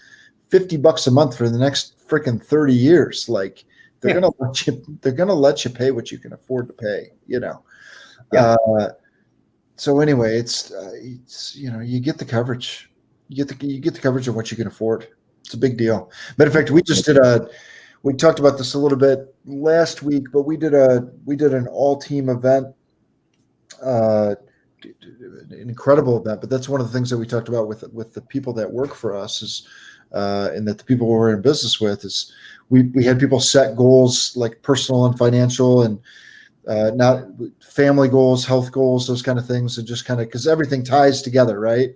$50 a month for the next freaking 30 years. Like they're going to let you pay what you can afford to pay, Yeah. So anyway, it's you get the coverage. You get the coverage of what you can afford. It's a big deal. Matter of fact, we talked about this a little bit last week, but we did an all-team event, an incredible event. But that's one of the things that we talked about with the people that work for us is, and that the people we're in business with is, we had people set goals like personal and financial and not family goals, health goals, those kind of things, and just kind of because everything ties together, right?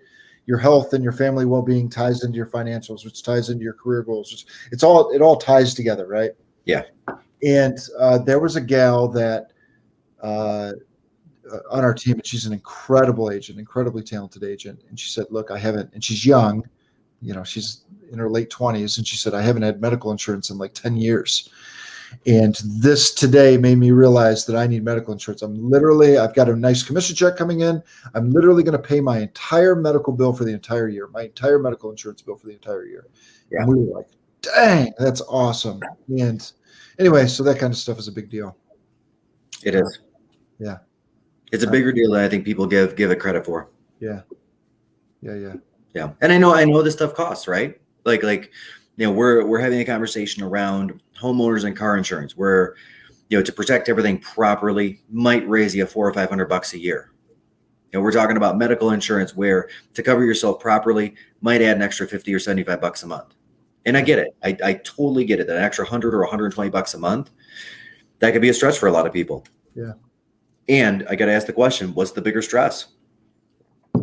Your health and your family well-being ties into your financials, which ties into your career goals. It all ties together, right? Yeah. And there was a gal that on our team, and she's an incredible agent, incredibly talented agent. And she said, "Look, I haven't," and she's young, she's in her late 20s, and she said, "I haven't had medical insurance in like 10 years." And this today made me realize that I need medical insurance. I've got a nice commission check coming in. I'm literally going to pay my entire medical bill for the entire year, my entire medical insurance bill for the entire year. Yeah. And we were like, dang, that's awesome. And anyway, so that kind of stuff is a big deal. It is. Yeah. It's a bigger deal than I think people give it credit for. Yeah. Yeah. And I know this stuff costs, right? Like, we're having a conversation around homeowners and car insurance where, to protect everything properly might raise you $400 or $500 a year. We're talking about medical insurance where to cover yourself properly might add an extra $50 or $75 a month. And I get it. I totally get it. That extra $100 or $120 a month, that could be a stretch for a lot of people. Yeah. And I got to ask the question, what's the bigger stress?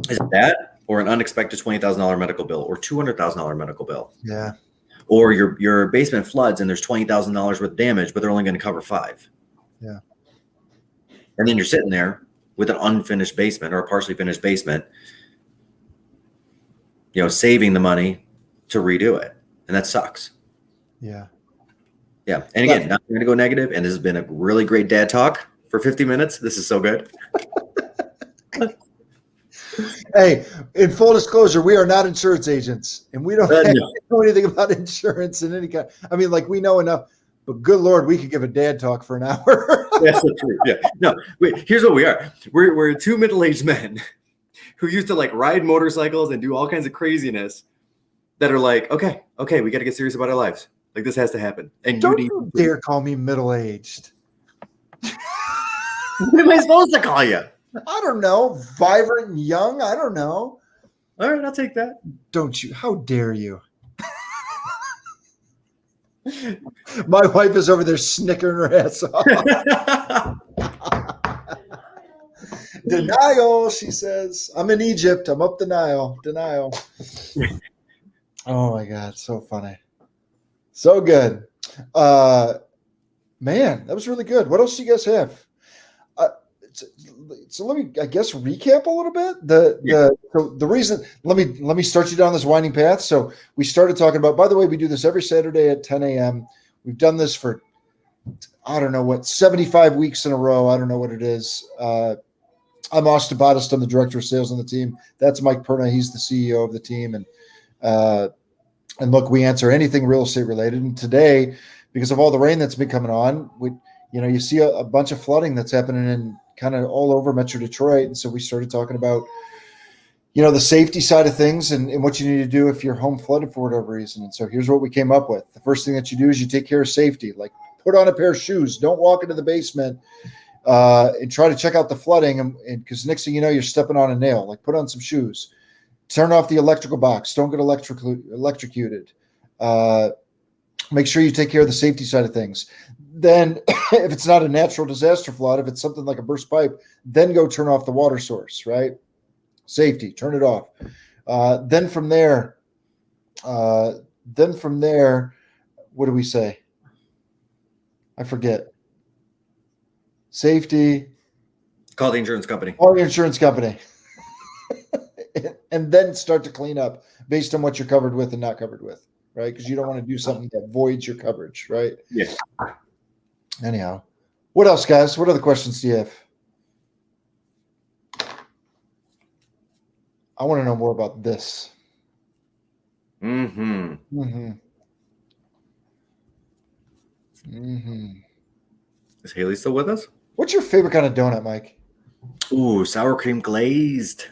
Is it that or an unexpected $20,000 medical bill or $200,000 medical bill? Yeah. Or your basement floods and there's $20,000 worth of damage, but they're only going to cover $5,000. Yeah. And then you're sitting there with an unfinished basement or a partially finished basement, saving the money to redo it. And that sucks. Yeah. Yeah. And again, not going to go negative. And this has been a really great dad talk for 50 minutes. This is so good. Hey, in full disclosure, we are not insurance agents, and we don't know anything about insurance in any kind. I mean, like we know enough, but good Lord, we could give a dad talk for an hour. That's so true. Yeah. No, wait, here's what we are. We're two middle-aged men who used to like ride motorcycles and do all kinds of craziness that are like, okay, we got to get serious about our lives. Like this has to happen. And don't you dare call me middle-aged. What am I supposed to call you? I don't know. Vibrant and young. I don't know. All right, I'll take that. Don't you? How dare you? My wife is over there snickering her ass off. Denial, she says. I'm in Egypt. I'm up the Nile. Denial. Oh my God, so funny. So good. Man, that was really good. What else do you guys have? So let me, I guess, recap a little bit. So the reason, let me start you down this winding path. So we started talking about, by the way, we do this every Saturday at 10 a.m. We've done this for, I don't know what, 75 weeks in a row. I don't know what it is. I'm Austin Pothast. I'm the director of sales on the team. That's Mike Perna. He's the CEO of the team. And look, we answer anything real estate related. And today, because of all the rain that's been coming on, you see a bunch of flooding that's happening in kind of all over Metro Detroit. And so we started talking about, the safety side of things and what you need to do if your home flooded for whatever reason. And so here's what we came up with. The first thing that you do is you take care of safety, like put on a pair of shoes. Don't walk into the basement and try to check out the flooding. And because next thing you know, you're stepping on a nail. Like put on some shoes. Turn off the electrical box. Don't get electrocuted. Make sure you take care of the safety side of things. Then if it's not a natural disaster flood, if it's something like a burst pipe, then go turn off the water source, right? Safety, turn it off. Then from there, what do we say? I forget. Safety. Call the insurance company. Call the insurance company. And then start to clean up based on what you're covered with and not covered with, right? Because you don't want to do something that voids your coverage, right? Yeah. Anyhow, what else, guys? What other questions do you have? I want to know more about this. Mm-hmm. Mm-hmm. Mm-hmm. Is Haley still with us? What's your favorite kind of donut, Mike? Ooh, sour cream glazed.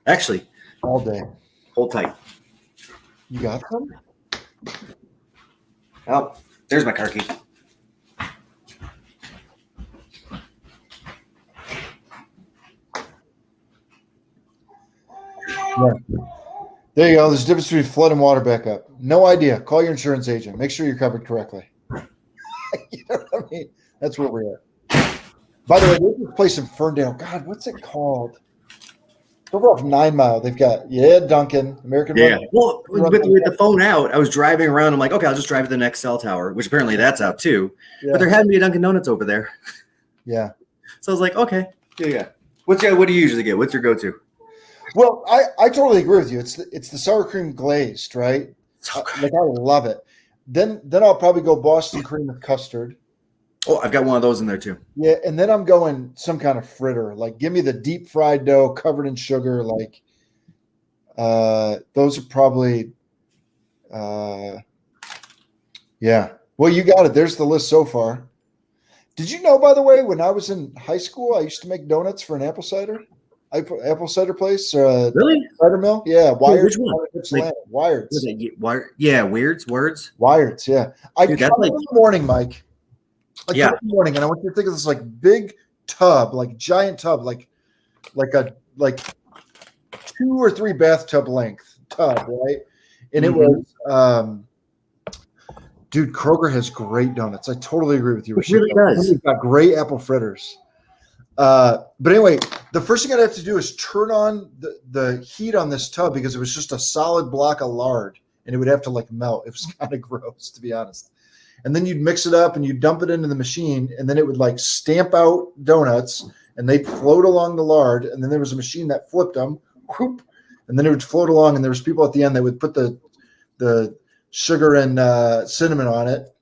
Actually, All day. hold tight. You got some? Oh, there's my car key. Yeah. There you go. There's a difference between flood and water backup. No idea. Call your insurance agent. Make sure you're covered correctly. You know what I mean? That's where we're at. By the way, there's this place in Ferndale. God, what's it called? Over off 9 Mile. They've got, Duncan, American. Yeah. Run. Well, with the phone out, I was driving around. I'm like, okay, I'll just drive to the next cell tower, which apparently that's out too. Yeah. But there had to be a Dunkin' Donuts over there. Yeah. So I was like, okay, yeah. What do you usually get? What's your go-to? Well, I totally agree with you. It's the sour cream glazed, right? So good. Like I love it. Then I'll probably go Boston cream with custard. Oh, I've got one of those in there too. Yeah, and then I'm going some kind of fritter. Like give me the deep fried dough covered in sugar. Like those are probably yeah. Well, you got it. There's the list so far. Did you know, by the way, when I was in high school, I used to make donuts for an apple cider place. Really? Cider mill? Yeah. Wired. Which one? Wired. Yeah, Words. Wires, yeah. I Dude, come that's like- in the morning, Mike. Yeah. Come in the morning, and I want you to think of this like big tub, like giant tub, like 2 or 3 bathtub length tub, right? And it was, dude, Kroger has great donuts. I totally agree with you. It really does. They've got great apple fritters. But anyway, the first thing I'd have to do is turn on the heat on this tub because it was just a solid block of lard, and it would have to like melt. It was kind of gross, to be honest. And then you'd mix it up and you'd dump it into the machine, and then it would like stamp out donuts, and they'd float along the lard. And then there was a machine that flipped them, whoop, and then it would float along. And there was people at the end that would put the sugar and cinnamon on it,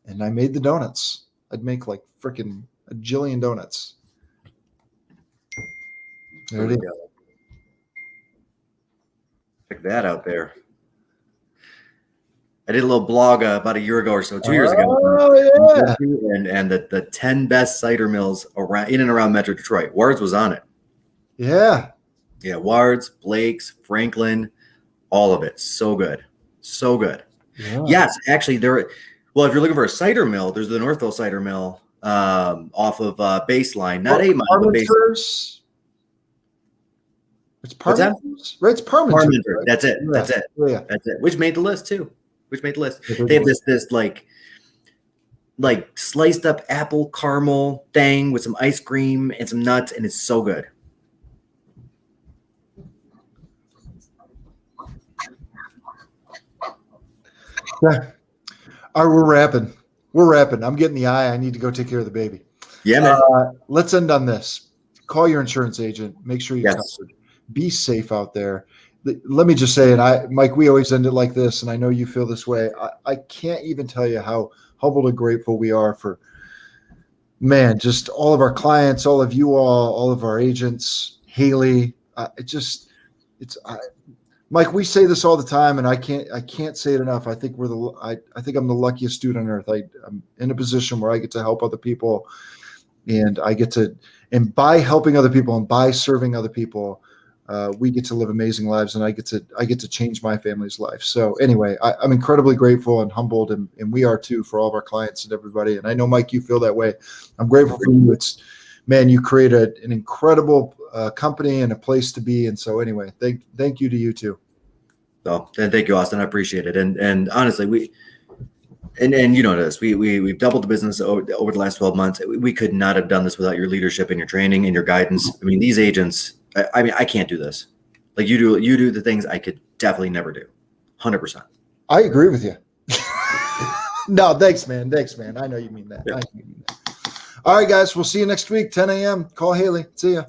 and I made the donuts. I'd make like freaking a jillion donuts. There it is. Check that out there. I did a little blog about a year ago or so, 2 years ago. Oh, yeah. And the 10 best cider mills in and around Metro Detroit. Wards was on it. Yeah. Yeah, Wards, Blake's, Franklin, all of it. So good. So good. Yeah. Yes, actually, if you're looking for a cider mill, there's the Northville Cider Mill off of Baseline. Not 8 Mile, but Baseline. It's Parmenter, right? It's Parmenter. Right? That's it. Yeah. That's it. Yeah. That's it. Which made the list too. They have this like sliced up apple caramel thing with some ice cream and some nuts, and it's so good. Yeah. All right, we're wrapping. I'm getting the eye. I need to go take care of the baby. Yeah, man. Let's end on this. Call your insurance agent. Make sure you're Yes. covered. Be safe out there. Let me just say, and Mike, we always end it like this, and I know you feel this way. I can't even tell you how humbled and grateful we are for, man, just all of our clients, all of you all of our agents, Haley. Mike, we say this all the time, and I can't say it enough. I think I think I'm the luckiest student on earth. I'm in a position where I get to help other people, and and by helping other people and by serving other people, we get to live amazing lives, and I get to change my family's life. So anyway, I'm incredibly grateful and humbled, and we are too, for all of our clients and everybody. And I know, Mike, you feel that way. I'm grateful for you. Man, you create an incredible company and a place to be. And so anyway, thank you to you too. So, and thank you, Austin. I appreciate it. And honestly, we've doubled the business over the last 12 months. We could not have done this without your leadership and your training and your guidance. I mean, these agents, I can't do this. Like you do the things I could definitely never do. 100%. I agree with you. No, thanks, man. I know you mean that. Yeah. All right, guys, we'll see you next week, 10 a.m. Call Haley. See ya.